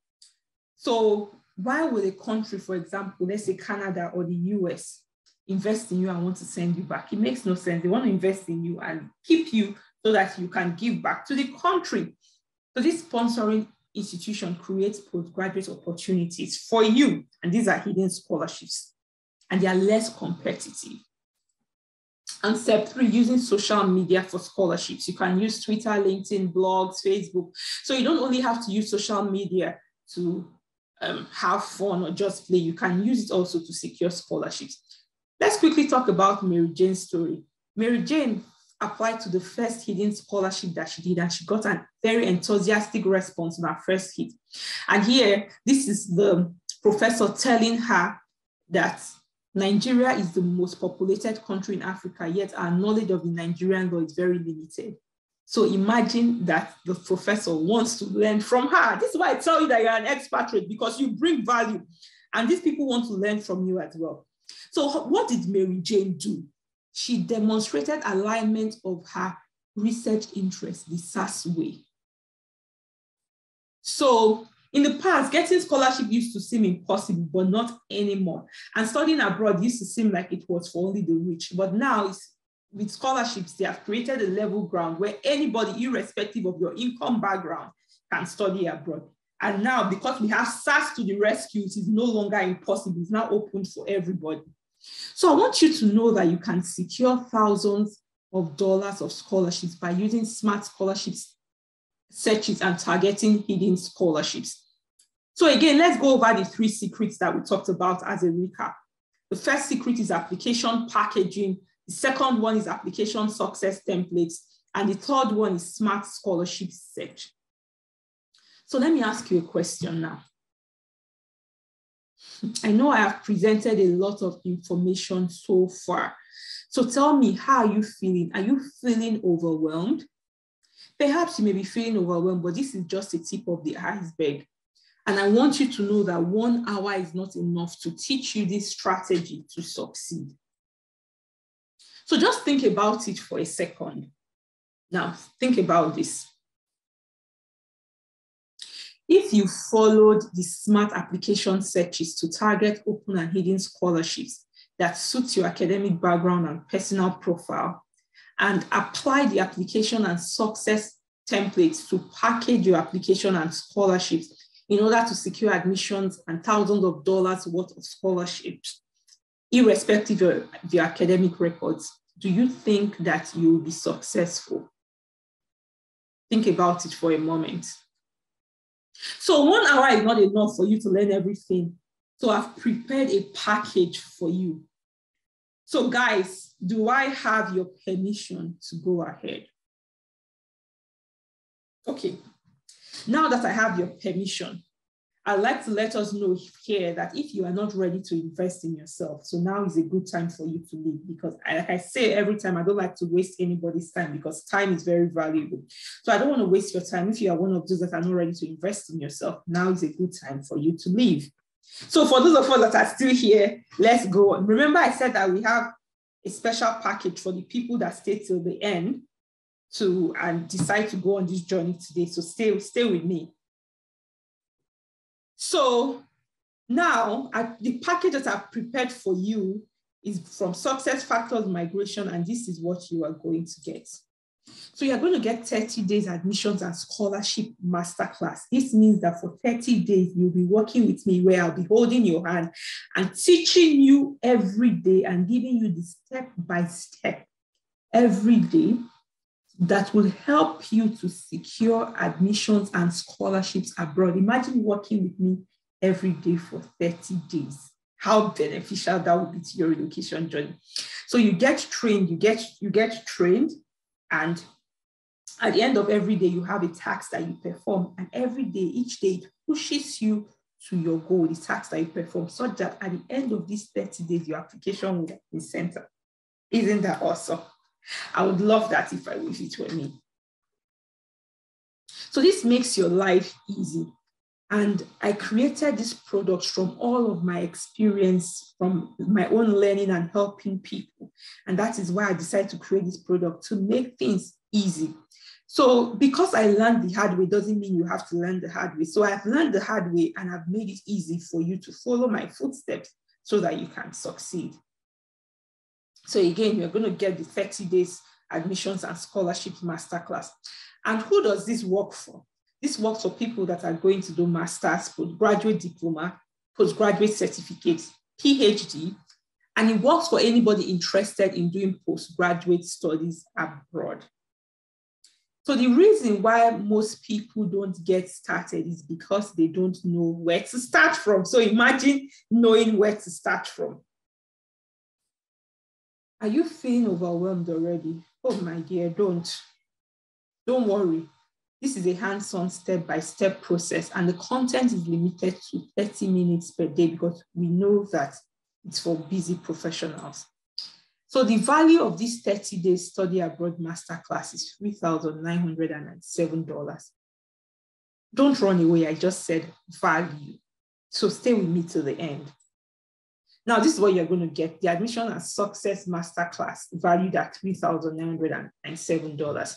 So why would a country, for example, let's say Canada or the US, invest in you and want to send you back? It makes no sense. They want to invest in you and keep you so that you can give back to the country. So this sponsoring institution creates postgraduate opportunities for you, and these are hidden scholarships, and they are less competitive. And step 3, using social media for scholarships. You can use Twitter, LinkedIn, blogs, Facebook. So you don't only have to use social media to have fun or just play. You can use it also to secure scholarships. Let's quickly talk about Mary Jane's story. Mary Jane applied to the first hidden scholarship that she did, and she got a very enthusiastic response on her first hit. And here, this is the professor telling her that Nigeria is the most populated country in Africa, yet our knowledge of the Nigerian law is very limited. So imagine that the professor wants to learn from her. This is why I tell you that you're an expatriate, because you bring value, and these people want to learn from you as well. So what did Mary Jane do? She demonstrated alignment of her research interests the SAS way. So in the past, getting scholarship used to seem impossible, but not anymore. And studying abroad used to seem like it was for only the rich. But now, with scholarships, they have created a level ground where anybody, irrespective of your income background, can study abroad. And now, because we have SARS to the rescue, it is no longer impossible. It's now open for everybody. So I want you to know that you can secure thousands of dollars of scholarships by using smart scholarships searches and targeting hidden scholarships. So again, let's go over the 3 secrets that we talked about as a recap. The first secret is application packaging. The second one is application success templates. And the third one is smart scholarship search. So let me ask you a question now. I know I have presented a lot of information so far. So tell me, how are you feeling? Are you feeling overwhelmed? Perhaps you may be feeling overwhelmed, but this is just a tip of the iceberg. And I want you to know that 1 hour is not enough to teach you this strategy to succeed. So just think about it for a second. Now, think about this. If you followed the smart application searches to target open and hidden scholarships that suit your academic background and personal profile, and apply the application and success templates to package your application and scholarships in order to secure admissions and thousands of dollars worth of scholarships, irrespective of your academic records, do you think that you will be successful? Think about it for a moment. So 1 hour is not enough for you to learn everything. So I've prepared a package for you. So guys, do I have your permission to go ahead? Okay, now that I have your permission, I'd like to let us know here that if you are not ready to invest in yourself, so now is a good time for you to leave, because like I say every time, I don't like to waste anybody's time because time is very valuable. So I don't want to waste your time. If you are one of those that are not ready to invest in yourself, now is a good time for you to leave. So for those of us that are still here, let's go on. Remember I said that we have a special package for the people that stay till the end and decide to go on this journey today. So stay with me. So now the package that I've prepared for you is from Success Factors Migration, and this is what you are going to get. So you're going to get 30 days admissions and scholarship masterclass. This means that for 30 days, you'll be working with me where I'll be holding your hand and teaching you every day and giving you the step-by-step every day that will help you to secure admissions and scholarships abroad. Imagine working with me every day for 30 days. How beneficial that would be to your relocation journey. So you get trained, you get trained, and at the end of every day, you have a task that you perform. And every day, each day, it pushes you to your goal, the task that you perform, such that at the end of these 30 days, your application will be sent out. Isn't that awesome? I would love that if it were me. So this makes your life easy. And I created this product from all of my experience, from my own learning and helping people. And that is why I decided to create this product, to make things easy. So because I learned the hard way doesn't mean you have to learn the hard way. So I've learned the hard way and I've made it easy for you to follow my footsteps so that you can succeed. So again, you're going to get the 30 days admissions and scholarships masterclass. And who does this work for? This works for people that are going to do master's, postgraduate diploma, postgraduate certificate, PhD, and it works for anybody interested in doing postgraduate studies abroad. So the reason why most people don't get started is because they don't know where to start from. So imagine knowing where to start from. Are you feeling overwhelmed already? Oh my dear, don't worry. This is a hands-on step-by-step process, and the content is limited to 30 minutes per day because we know that it's for busy professionals. So the value of this 30-day study abroad masterclass is $3,907. Don't run away. I just said value. So stay with me till the end. Now, this is what you're going to get. The admission and success masterclass valued at $3,907.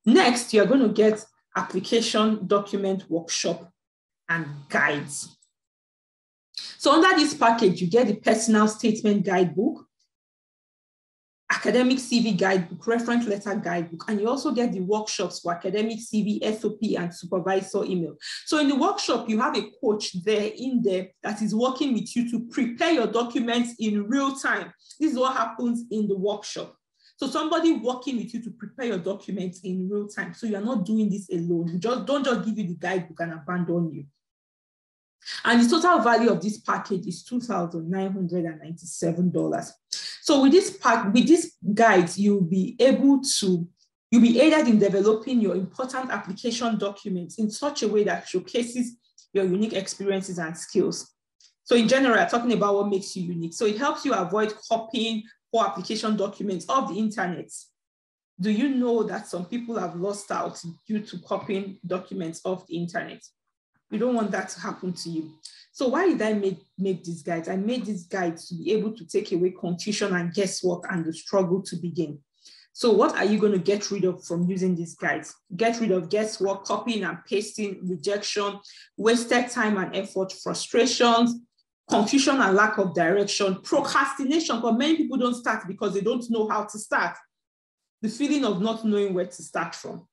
Next, you're going to get application document workshop, and guides. So under this package, you get the personal statement guidebook, academic CV guidebook, reference letter guidebook, and you also get the workshops for academic CV, SOP, and supervisor email. So in the workshop, you have a coach there that is working with you to prepare your documents in real time. This is what happens in the workshop. So somebody working with you to prepare your documents in real time. So you're not doing this alone. We don't just give you the guidebook and abandon you. And the total value of this package is $2,997. So with this guide, you'll be aided in developing your important application documents in such a way that showcases your unique experiences and skills. So in general, I'm talking about what makes you unique. So it helps you avoid copying or application documents off the internet. Do you know that some people have lost out due to copying documents off the internet? You don't want that to happen to you. So why did I make these guides? I made these guides to be able to take away confusion and guesswork and the struggle to begin. So what are you going to get rid of from using these guides? Get rid of guesswork, copying and pasting, rejection, wasted time and effort, frustrations, confusion and lack of direction, procrastination, but many people don't start because they don't know how to start. The feeling of not knowing where to start from.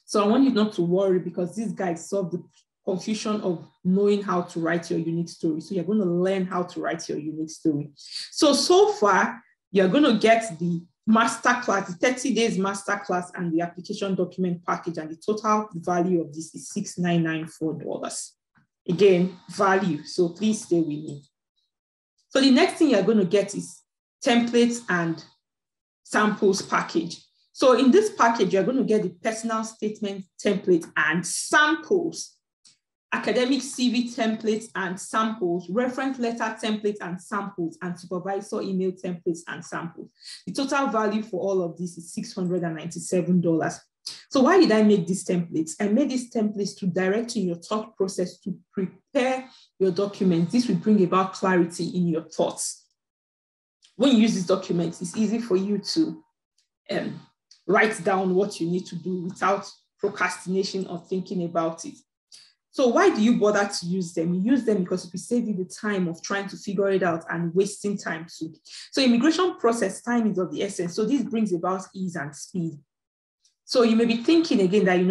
So I want you not to worry because these guides solve the confusion of knowing how to write your unique story. So you're going to learn how to write your unique story. So far, you're going to get the masterclass, the 30 days masterclass and the application document package, and the total value of this is $6,994. Again, value. So please stay with me. So the next thing you're going to get is templates and samples package. So in this package, you're going to get the personal statement template and samples, academic CV templates and samples, reference letter templates and samples, and supervisor email templates and samples. The total value for all of this is $697. So why did I make these templates? I made these templates to direct in your thought process to prepare your documents. This will bring about clarity in your thoughts. When you use these documents, it's easy for you to write down what you need to do without procrastination or thinking about it. So why do you bother to use them? You use them because it will save you the time of trying to figure it out and wasting time too. So immigration process, time is of the essence. So this brings about ease and speed. So you may be thinking again that, I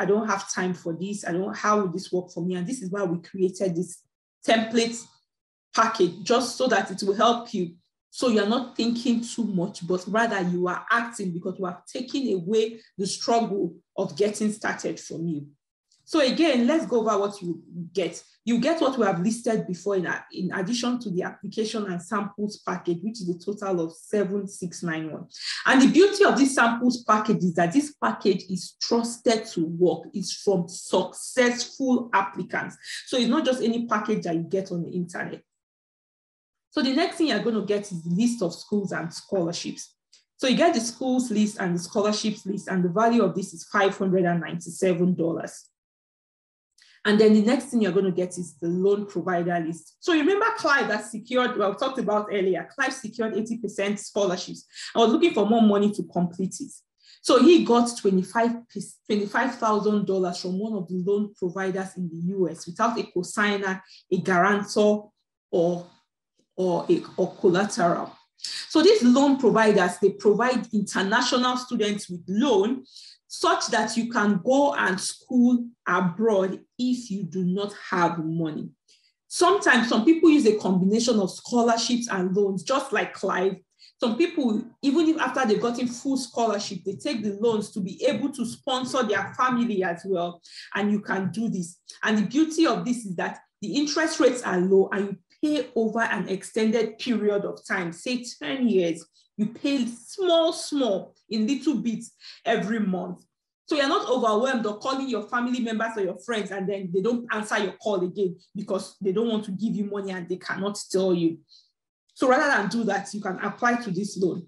don't have time for this. How will this work for me? And this is why we created this template package, just so that it will help you. So you're not thinking too much, but rather you are acting because you have taken away the struggle of getting started from you. So again, let's go over what you get. You get what we have listed before in addition to the application and samples package, which is a total of $7,691. And the beauty of this samples package is that this package is trusted to work. It's from successful applicants. So it's not just any package that you get on the internet. So the next thing you're going to get is the list of schools and scholarships. So you get the schools list and the scholarships list, and the value of this is $597. And then the next thing you're going to get is the loan provider list. So you remember Clive that secured, well, we talked about earlier, Clive secured 80% scholarships. I was looking for more money to complete it. So he got $25,000 from one of the loan providers in the US without a cosigner, a guarantor, or collateral. So these loan providers, they provide international students with loan such that you can go and school abroad if you do not have money. Sometimes some people use a combination of scholarships and loans, just like Clive. Some people, even if after they've gotten full scholarship, they take the loans to be able to sponsor their family as well. And you can do this. And the beauty of this is that the interest rates are low and you pay over an extended period of time, say 10 years. You pay small in little bits every month. So you're not overwhelmed or calling your family members or your friends and then they don't answer your call again because they don't want to give you money and they cannot tell you. So rather than do that, you can apply to this loan.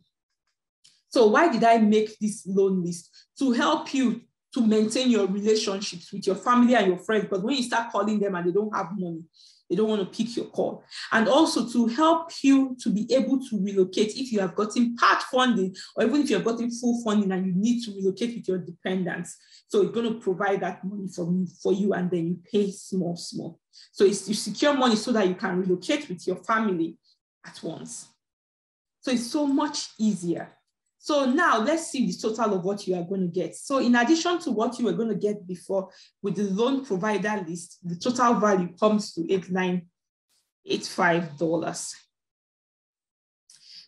So why did I make this loan list? To help you to maintain your relationships with your family and your friends, because when you start calling them and they don't have money, they don't want to pick your call. And also to help you to be able to relocate if you have gotten part funding, or even if you have gotten full funding and you need to relocate with your dependents. So it's going to provide that money for you, and then you pay small. So you secure money so that you can relocate with your family at once. So it's so much easier. So now let's see the total of what you are going to get. So in addition to what you were going to get before with the loan provider list, the total value comes to $8,985.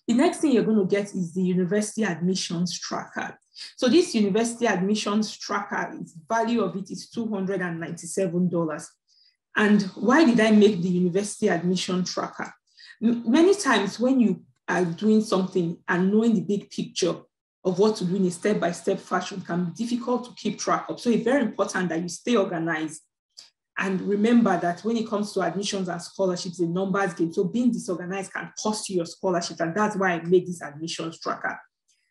The next thing you're going to get is the university admissions tracker. So this university admissions tracker, its value of it is $297. And why did I make the university admission tracker? Many times when you are doing something and knowing the big picture of what to do in a step-by-step fashion can be difficult to keep track of. So it's very important that you stay organized. And remember that when it comes to admissions and scholarships, a numbers game. So being disorganized can cost you your scholarship. And that's why I made this admissions tracker.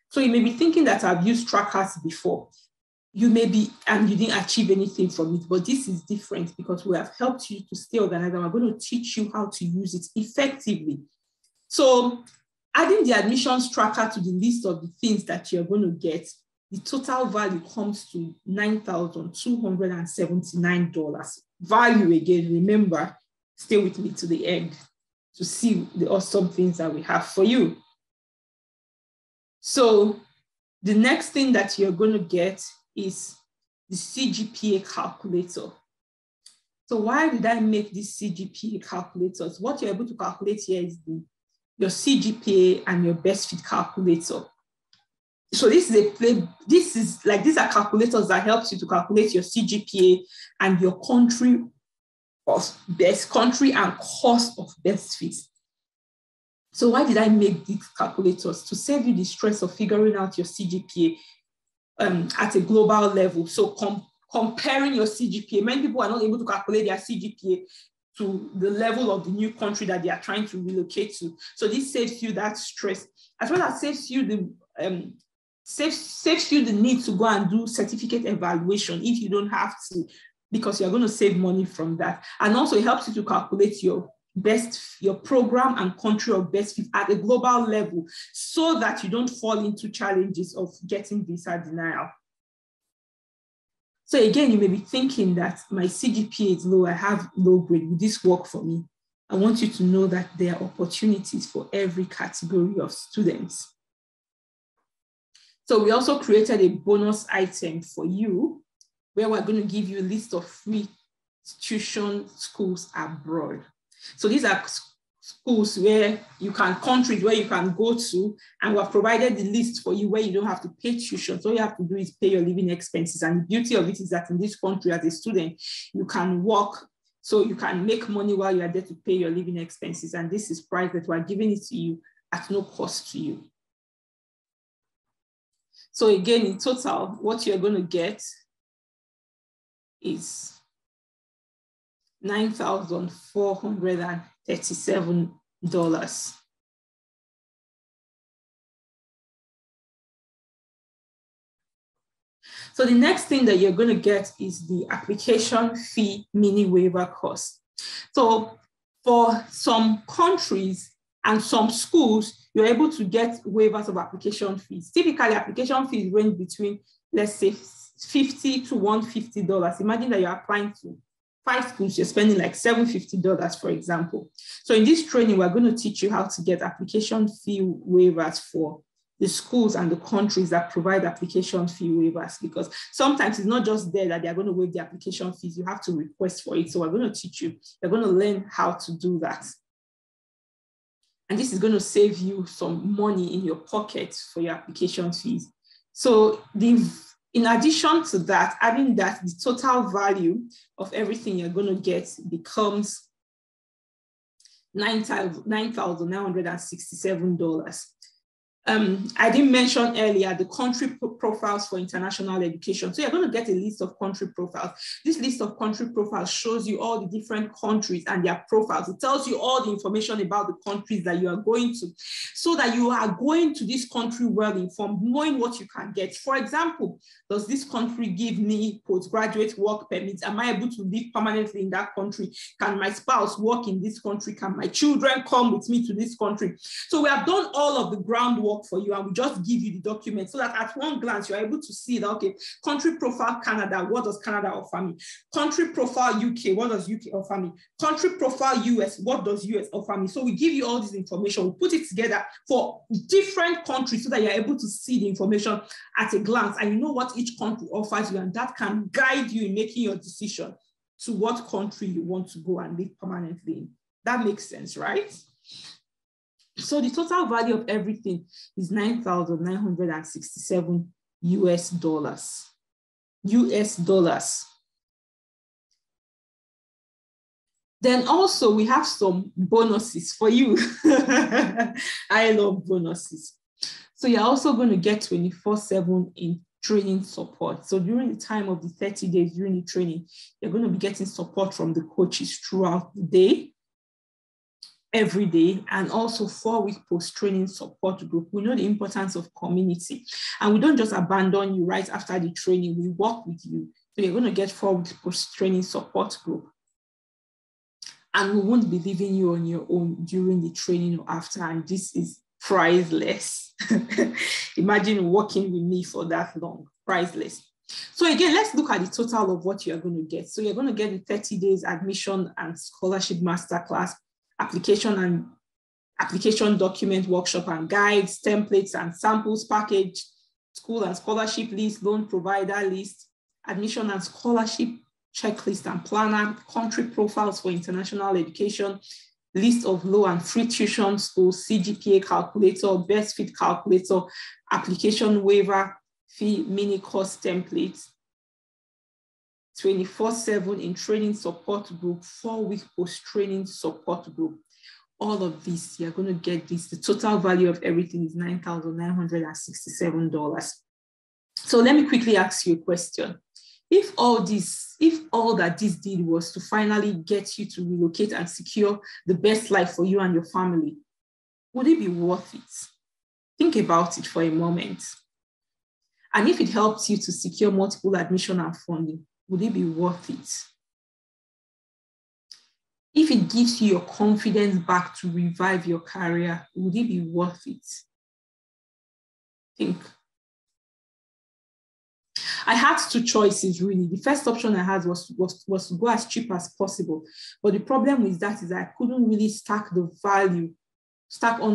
So you may be thinking that I've used trackers before. You may be, and you didn't achieve anything from it, but this is different because we have helped you to stay organized, and we're going to teach you how to use it effectively. So adding the admissions tracker to the list of the things that you're going to get, the total value comes to $9,279. Value again, remember, stay with me to the end to see the awesome things that we have for you. So the next thing that you're going to get is the CGPA calculator. So why did I make this CGPA calculators? What you're able to calculate here is your CGPA and your best fit calculator. So these are calculators that helps you to calculate your CGPA and your country and cost of best fit. So why did I make these calculators? To save you the stress of figuring out your CGPA at a global level. So comparing your CGPA, many people are not able to calculate their CGPA to the level of the new country that they are trying to relocate to. So this saves you that stress, as well as saves you the need to go and do certificate evaluation if you don't have to, because you're going to save money from that. And also it helps you to calculate your program and country of best fit at a global level so that you don't fall into challenges of getting visa denial. So again, you may be thinking that my CGPA is low, I have low grade, will this work for me? I want you to know that there are opportunities for every category of students. So we also created a bonus item for you where we're going to give you a list of free tuition schools abroad. So these are schools countries where you can go to, and we've provided the list for you where you don't have to pay tuition. So all you have to do is pay your living expenses. And the beauty of it is that in this country, as a student, you can work, so you can make money while you are there to pay your living expenses. And this is price that we're giving it to you at no cost to you. So again, in total, what you're going to get is $9,437. So the next thing that you're going to get is the application fee mini waiver cost. So for some countries and some schools, you're able to get waivers of application fees. Typically, application fees range between, let's say, $50 to $150. Imagine that you're applying to 5 schools, you're spending like $750, for example. So in this training, we're going to teach you how to get application fee waivers for the schools and the countries that provide application fee waivers, because sometimes it's not just there that they're going to waive the application fees, you have to request for it. So we're going to teach you, you're going to learn how to do that. And this is going to save you some money in your pocket for your application fees. So in addition to that, adding that, the total value of everything you're going to get becomes $9,967. I didn't mention earlier the country profiles for international education. So you're going to get a list of country profiles. This list of country profiles shows you all the different countries and their profiles. It tells you all the information about the countries that you are going to, so that you are going to this country well informed, knowing what you can get. For example, does this country give me postgraduate work permits? Am I able to live permanently in that country? Can my spouse work in this country? Can my children come with me to this country? So we have done all of the groundwork for you, and we just give you the document so that at one glance you're able to see that, okay, country profile Canada, what does Canada offer me? Country profile UK, what does UK offer me? Country profile US, what does US offer me? So we give you all this information, we put it together for different countries so that you're able to see the information at a glance, and you know what each country offers you, and that can guide you in making your decision to what country you want to go and live permanently in. That makes sense, right? So the total value of everything is $9,967 US dollars. US dollars. Then also we have some bonuses for you. I love bonuses. So you're also going to get 24/7 in training support. So during the time of the 30 days during the training, you're going to be getting support from the coaches throughout the day, every day, and also 4-week post-training support group. We know the importance of community, and we don't just abandon you right after the training. We work with you. So you're going to get 4-week post-training support group, and we won't be leaving you on your own during the training or after, and this is priceless. Imagine working with me for that long. Priceless. So again, let's look at the total of what you're going to get. So you're going to get the 30 days admission and scholarship masterclass, application document workshop and guides, templates and samples package, school and scholarship list, loan provider list, admission and scholarship checklist and planner, country profiles for international education, list of low and free tuition schools, CGPA calculator, best fit calculator, application waiver fee, mini course templates, 24/7 in training support group, 4-week post-training support group. All of this, you're going to get this. The total value of everything is $9,967. So let me quickly ask you a question. If all that this did was to finally get you to relocate and secure the best life for you and your family, would it be worth it? Think about it for a moment. And if it helps you to secure multiple admission and funding, would it be worth it? If it gives you your confidence back to revive your career, would it be worth it? Think. I had 2 choices, really. The first option I had was to go as cheap as possible. But the problem with that is I couldn't really stack on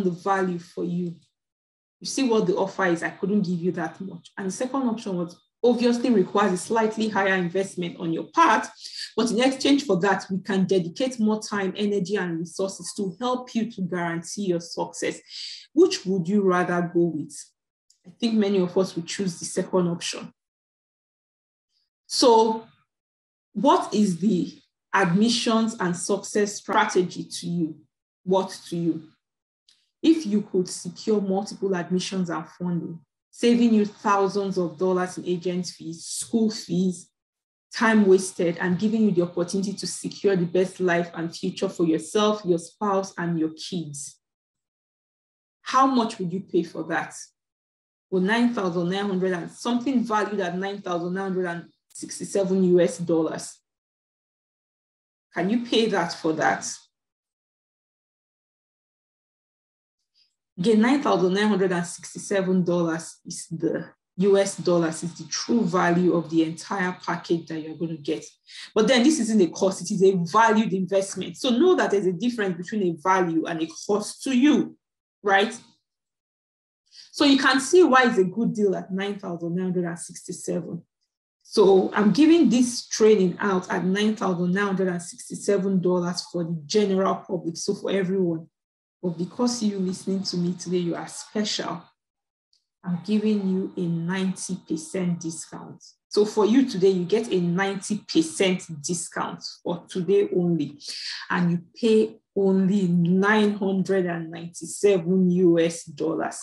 the value for you. You see what the offer is, I couldn't give you that much. And the second option was obviously requires a slightly higher investment on your part, but in exchange for that, we can dedicate more time, energy, and resources to help you to guarantee your success. Which would you rather go with? I think many of us would choose the second option. So what is the admissions and success strategy to you? What to you? If you could secure multiple admissions and funding, saving you thousands of dollars in agent fees, school fees, time wasted, and giving you the opportunity to secure the best life and future for yourself, your spouse, and your kids, how much would you pay for that? Well, $9,900 and something valued at $9,967 US dollars. Can you pay that for that? Again, $9,967 is the US dollars, is the true value of the entire package that you're going to get. But then this isn't a cost, it is a valued investment. So know that there's a difference between a value and a cost to you, right? So you can see why it's a good deal at $9,967. So I'm giving this training out at $9,967 for the general public, so for everyone. But because you're listening to me today, you are special. I'm giving you a 90% discount. So for you today, you get a 90% discount for today only. And you pay only $997 US dollars.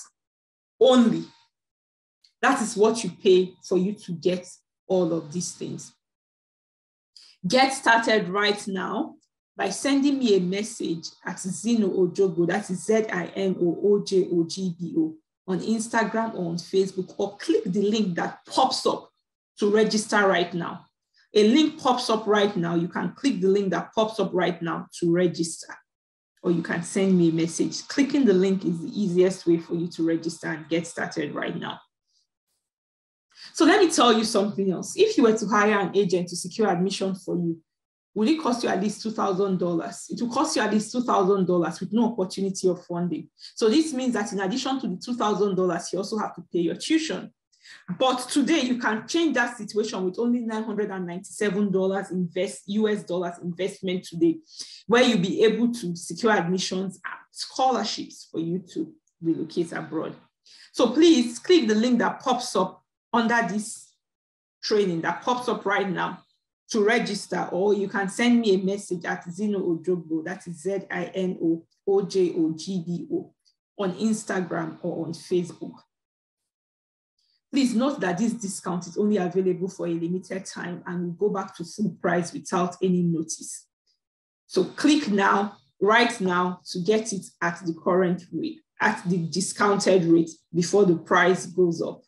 only. That is what you pay for you to get all of these things. Get started right now by sending me a message at Zino Ojogbo, that is ZINOOJOGBO, on Instagram or on Facebook, or click the link that pops up to register right now. A link pops up right now. You can click the link that pops up right now to register, or you can send me a message. Clicking the link is the easiest way for you to register and get started right now. So let me tell you something else. If you were to hire an agent to secure admission for you, would it cost you at least $2,000? It will cost you at least $2,000 with no opportunity of funding. So this means that in addition to the $2,000, you also have to pay your tuition. But today you can change that situation with only $997 US dollars investment today, where you'll be able to secure admissions and scholarships for you to relocate abroad. So please click the link that pops up under this training that pops up right now to register, or you can send me a message at Zino Ojogbo, that is ZINOOJOGBO, on Instagram or on Facebook. Please note that this discount is only available for a limited time and will go back to full price without any notice. So click now, right now, to get it at the current rate, at the discounted rate, before the price goes up.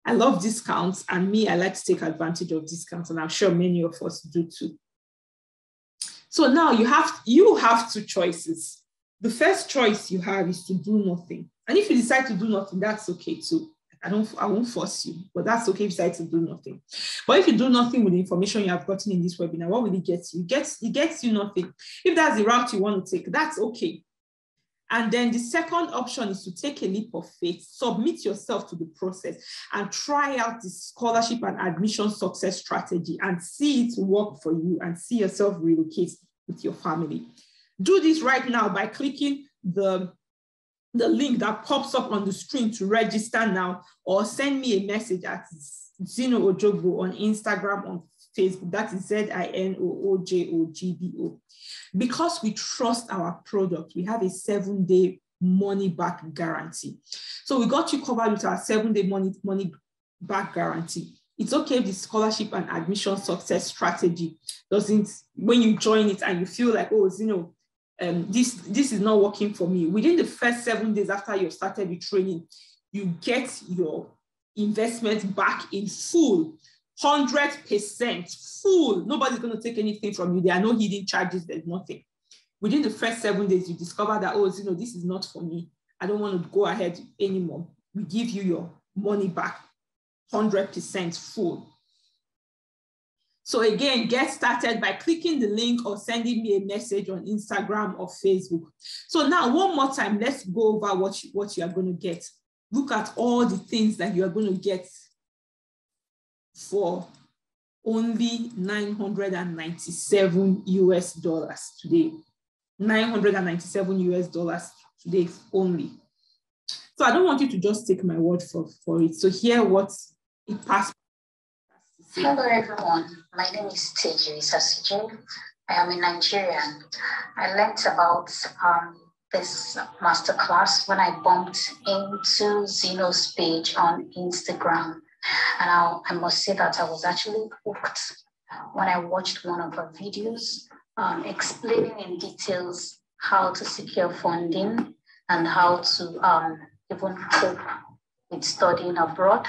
I love discounts, and I like to take advantage of discounts, and I'm sure many of us do too. So now you have two choices. The first choice you have is to do nothing. And if you decide to do nothing, that's okay too. I won't force you, but that's okay if you decide to do nothing. But if you do nothing with the information you have gotten in this webinar, what will it get you? It gets you nothing. If that's the route you want to take, that's okay. And then the second option is to take a leap of faith, submit yourself to the process, and try out the scholarship and admission success strategy and see it work for you and see yourself relocate with your family. Do this right now by clicking the link that pops up on the screen to register now, or send me a message at Zino Ojogbo on Instagram, on Facebook, that is ZINOOJOGBO. Because we trust our product, we have a 7-day money back guarantee. So we got you covered with our 7-day money back guarantee. It's okay if the scholarship and admission success strategy doesn't, when you join it and you feel like, oh, Zino, this is not working for me. Within the first 7 days after you've started the training, you get your investment back in full. 100% full. Nobody's going to take anything from you. There are no hidden charges. There's nothing. Within the first 7 days, you discover that, oh, Zino, this is not for me. I don't want to go ahead anymore. We give you your money back, 100% full. So again, get started by clicking the link or sending me a message on Instagram or Facebook. So now, one more time, let's go over what you are going to get. Look at all the things that you are going to get for only $997 US dollars today. $997 US dollars today only. So I don't want you to just take my word for it. So hear what it passed.
Hello everyone, my name is Teji Sasije. I am a Nigerian. I learned about this masterclass when I bumped into Zino's page on Instagram. And I must say that I was actually hooked when I watched one of her videos explaining in details how to secure funding and how to even cope with studying abroad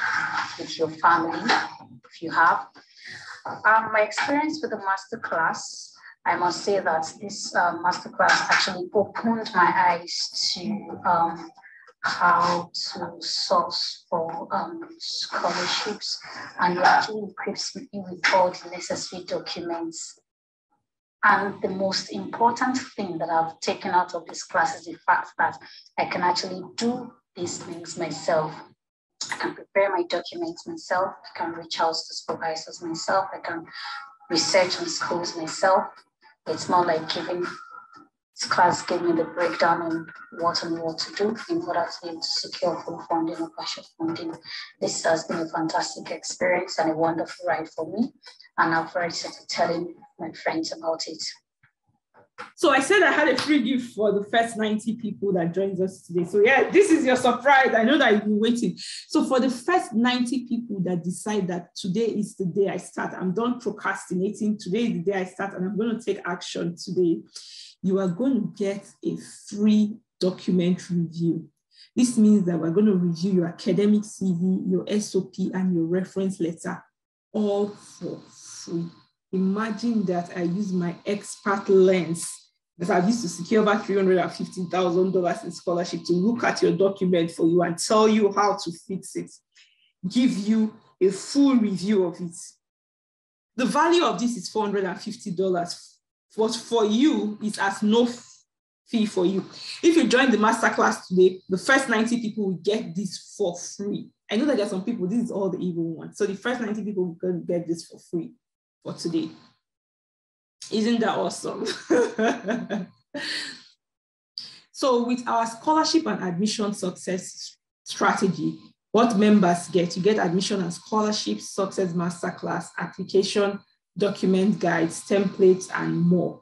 with your family, if you have. My experience with the masterclass, I must say that this masterclass actually opened my eyes to how to source for scholarships, and it actually equips me with all the necessary documents. And the most important thing that I've taken out of this class is the fact that I can actually do these things myself. I can prepare my documents myself. I can reach out to supervisors myself. I can research on schools myself. It's not like this class gave me the breakdown on what to do in order to be able to secure full funding or partial funding. This has been a fantastic experience and a wonderful ride for me. And I've already started telling my friends about it.
So I said I had a free gift for the first 90 people that joins us today. So yeah, this is your surprise. I know that you've been waiting. So for the first 90 people that decide that today is the day I start, I'm done procrastinating. Today is the day I start and I'm going to take action today. You are going to get a free document review. This means that we're going to review your academic CV, your SOP, and your reference letter, all for free. Imagine that I use my expert lens that I've used to secure over $350,000 in scholarship to look at your document for you and tell you how to fix it, give you a full review of it. The value of this is $450. But for you, it's as no fee for you. If you join the masterclass today, the first 90 people will get this for free. I know that there are some people, this is all the evil ones. So the first 90 people will get this for free for today. Isn't that awesome? So with our scholarship and admission success strategy, what members get, you get admission and scholarship, success masterclass, application, document guides, templates, and more.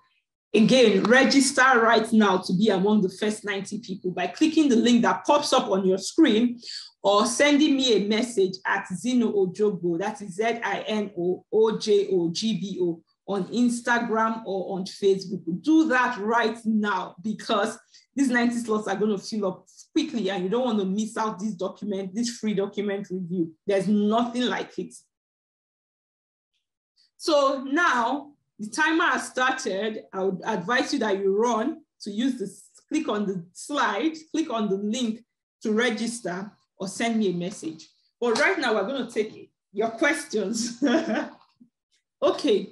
Again, register right now to be among the first 90 people by clicking the link that pops up on your screen or sending me a message at Zino Ojogbo, that is ZINOOJOGBO, on Instagram or on Facebook. Do that right now because these 90 slots are going to fill up quickly and you don't want to miss out this document, this free document review. There's nothing like it. So now the timer has started. I would advise you that you run to use this, click on the slide, click on the link to register or send me a message. But right now we're going to take your questions. Okay.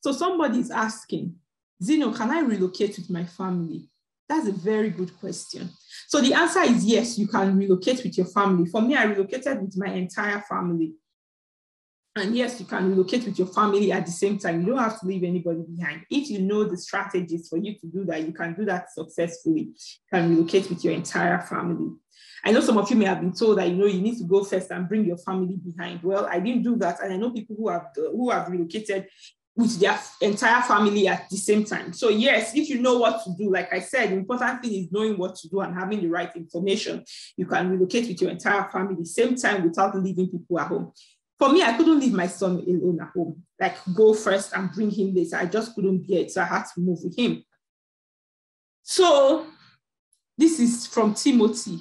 So somebody is asking, Zino, can I relocate with my family? That's a very good question. So the answer is yes, you can relocate with your family. For me, I relocated with my entire family. And yes, you can relocate with your family at the same time. You don't have to leave anybody behind. If you know the strategies for you to do that, you can do that successfully. You can relocate with your entire family. I know some of you may have been told that, you know, you need to go first and bring your family behind. Well, I didn't do that. And I know people who have relocated with their entire family at the same time. So yes, if you know what to do, like I said, the important thing is knowing what to do and having the right information. You can relocate with your entire family same time without leaving people at home. For me, I couldn't leave my son alone at home, like go first and bring him later. I just couldn't bear it, so I had to move with him. So this is from Timothy.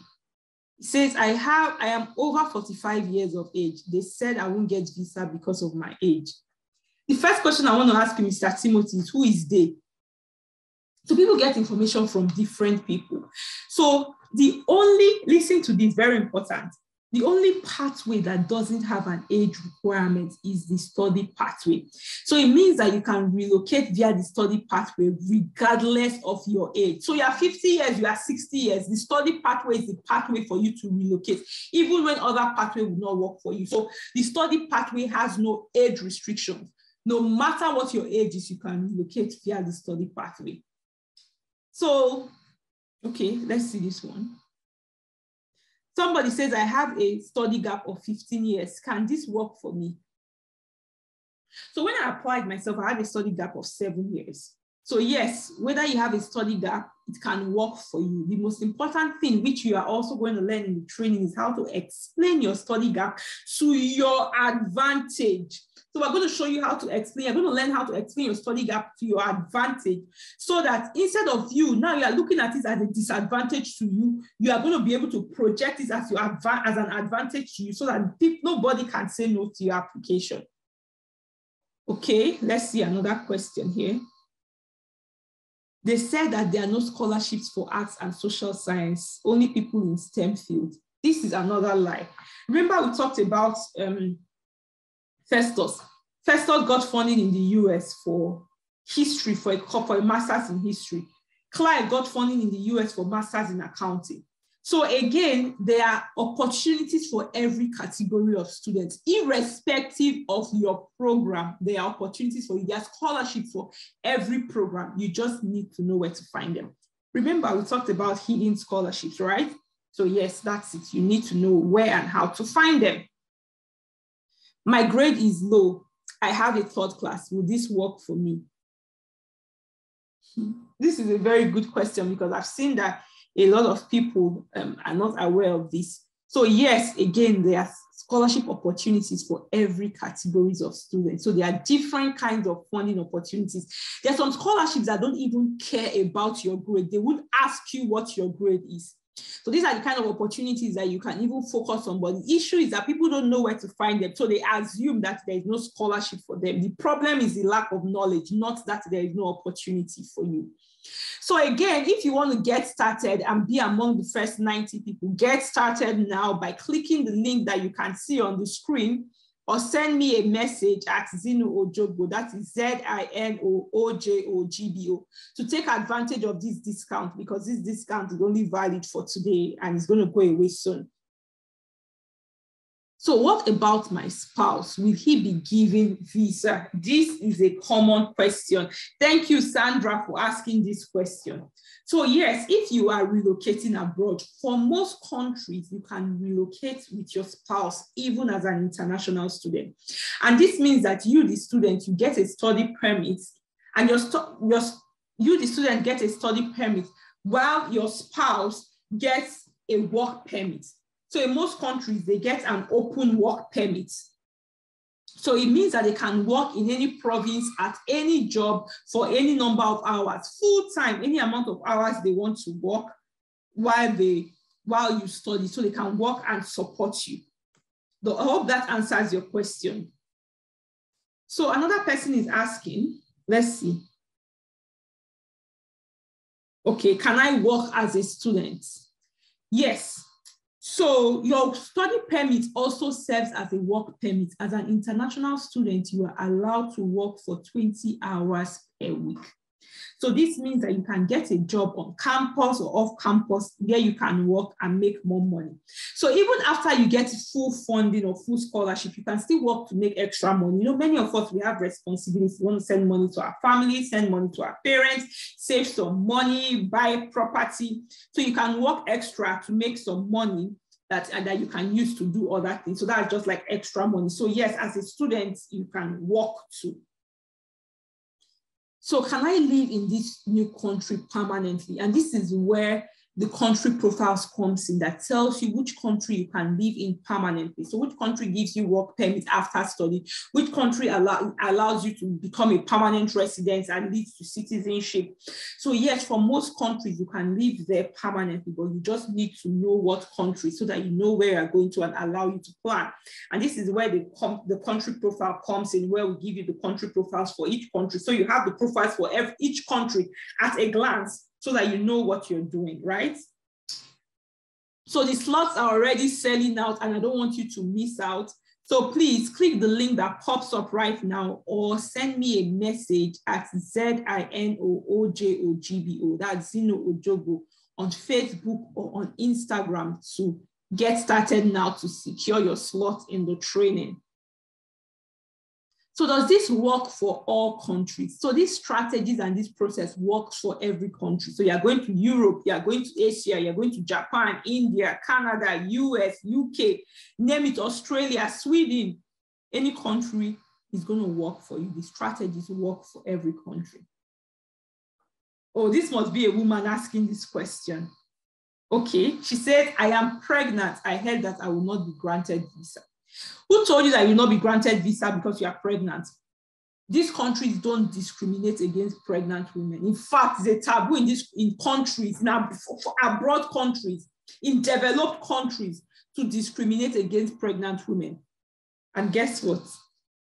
He says, I am over 45 years of age. They said I won't get visa because of my age. The first question I want to ask you, Mr. Timothy, is who is they? So people get information from different people. So listen to this, very important. The only pathway that doesn't have an age requirement is the study pathway. So it means that you can relocate via the study pathway regardless of your age. So you are 50 years, you are 60 years. The study pathway is the pathway for you to relocate, even when other pathway will not work for you. So the study pathway has no age restrictions. No matter what your age is, you can relocate via the study pathway. So, okay, let's see this one. Somebody says, I have a study gap of 15 years. Can this work for me? So when I applied myself, I had a study gap of 7 years. So yes, whether you have a study gap, it can work for you. The most important thing, which you are also going to learn in the training, is how to explain your study gap to your advantage. So we're going to show you how to explain. You're going to learn how to explain your study gap to your advantage so that instead of you, now you are looking at it as a disadvantage to you, you are going to be able to project it as an advantage to you so that nobody can say no to your application. Okay, let's see another question here. They said that there are no scholarships for arts and social science, only people in STEM fields. This is another lie. Remember we talked about Festus. Festus got funding in the US for history, for a master's in history. Clive got funding in the US for master's in accounting. So again, there are opportunities for every category of students, irrespective of your program. There are opportunities for you. There are scholarships for every program. You just need to know where to find them. Remember, we talked about hidden scholarships, right? So yes, that's it. You need to know where and how to find them. My grade is low. I have a third class. Will this work for me? This is a very good question because I've seen that a lot of people are not aware of this. So yes, again, there are scholarship opportunities for every categories of students. So there are different kinds of funding opportunities. There are some scholarships that don't even care about your grade. They would ask you what your grade is. So these are the kind of opportunities that you can even focus on. But the issue is that people don't know where to find them. So they assume that there is no scholarship for them. The problem is the lack of knowledge, not that there is no opportunity for you. So again, if you want to get started and be among the first 90 people, get started now by clicking the link that you can see on the screen, or send me a message at Zino Ojogbo, that is ZINOOJOGBO, to take advantage of this discount, because this discount is only valid for today and it's going to go away soon. So what about my spouse? Will he be given visa? This is a common question. Thank you, Sandra, for asking this question. So yes, if you are relocating abroad, for most countries, you can relocate with your spouse, even as an international student. And this means that you, the student, you get a study permit, and you, the student, get a study permit while your spouse gets a work permit. So in most countries, they get an open work permit. So it means that they can work in any province at any job for any number of hours, full time, any amount of hours they want to work while you study. So they can work and support you. So I hope that answers your question. So another person is asking, let's see. Okay, can I work as a student? Yes. So your study permit also serves as a work permit. As an international student, you are allowed to work for 20 hours a week. So this means that you can get a job on campus or off campus where you can work and make more money. So even after you get full funding or full scholarship, you can still work to make extra money. You know, many of us, we have responsibilities. We want to send money to our family, send money to our parents, save some money, buy property. So you can work extra to make some money that you can use to do other things. So that's just like extra money. So yes, as a student, you can work too. So can I live in this new country permanently? And this is where the country profiles comes in, that tells you which country you can live in permanently. So which country gives you work permit after study, which country allows you to become a permanent resident and leads to citizenship. So yes, for most countries, you can live there permanently, but you just need to know what country so that you know where you're going to and allow you to plan. And this is where the country profile comes in, where we give you the country profiles for each country. So you have the profiles for each country at a glance, so that you know what you're doing, right? So the slots are already selling out and I don't want you to miss out. So please click the link that pops up right now, or send me a message at ZINOOJOGBO, that's Zino Ojogbo, on Facebook or on Instagram to get started now to secure your slot in the training. So does this work for all countries? So these strategies and this process works for every country. So you're going to Europe, you're going to Asia, you're going to Japan, India, Canada, US, UK, name it, Australia, Sweden, any country is going to work for you. The strategies work for every country. Oh, this must be a woman asking this question. Okay, she said, I am pregnant. I heard that I will not be granted visa. Who told you that you will not be granted visa because you are pregnant? These countries don't discriminate against pregnant women. In fact, it's a taboo in countries, now for abroad countries, in developed countries, to discriminate against pregnant women. And guess what?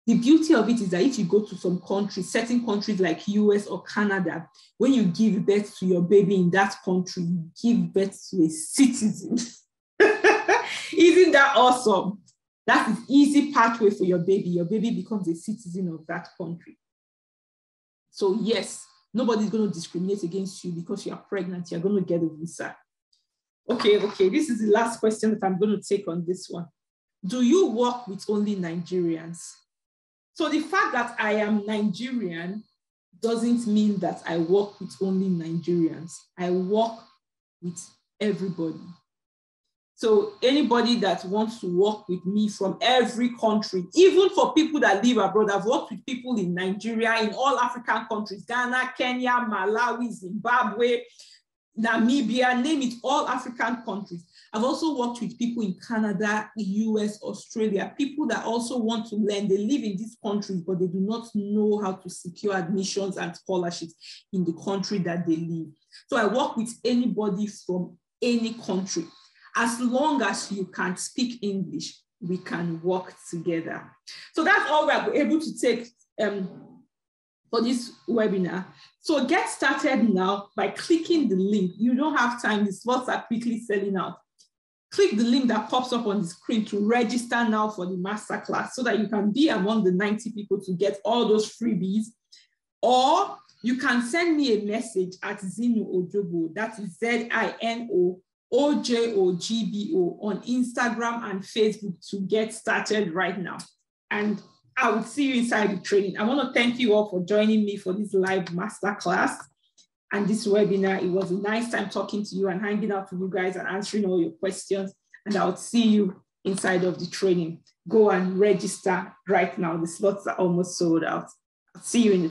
The beauty of it is that if you go to some countries, certain countries like US or Canada, when you give birth to your baby in that country, you give birth to a citizen. Isn't that awesome? That's the easy pathway for your baby. Your baby becomes a citizen of that country. So yes, nobody's going to discriminate against you because you are pregnant. You're going to get a visa. Okay. This is the last question that I'm going to take on this one. Do you work with only Nigerians? So the fact that I am Nigerian doesn't mean that I work with only Nigerians. I work with everybody. So anybody that wants to work with me from every country, even for people that live abroad, I've worked with people in Nigeria, in all African countries, Ghana, Kenya, Malawi, Zimbabwe, Namibia, name it, all African countries. I've also worked with people in Canada, US, Australia, people that also want to learn. They live in these countries, but they do not know how to secure admissions and scholarships in the country that they live. So I work with anybody from any country. As long as you can speak English, we can work together. So that's all we're able to take for this webinar. So get started now by clicking the link. You don't have time, the slots are quickly selling out. Click the link that pops up on the screen to register now for the masterclass so that you can be among the 90 people to get all those freebies. Or you can send me a message at Zino Ojogbo, that is ZINO OJOGBO on Instagram and Facebook to get started right now. And I will see you inside the training. I want to thank you all for joining me for this live masterclass and this webinar. It was a nice time talking to you and hanging out with you guys and answering all your questions. And I'll see you inside of the training. Go and register right now. The slots are almost sold out. I'll see you in the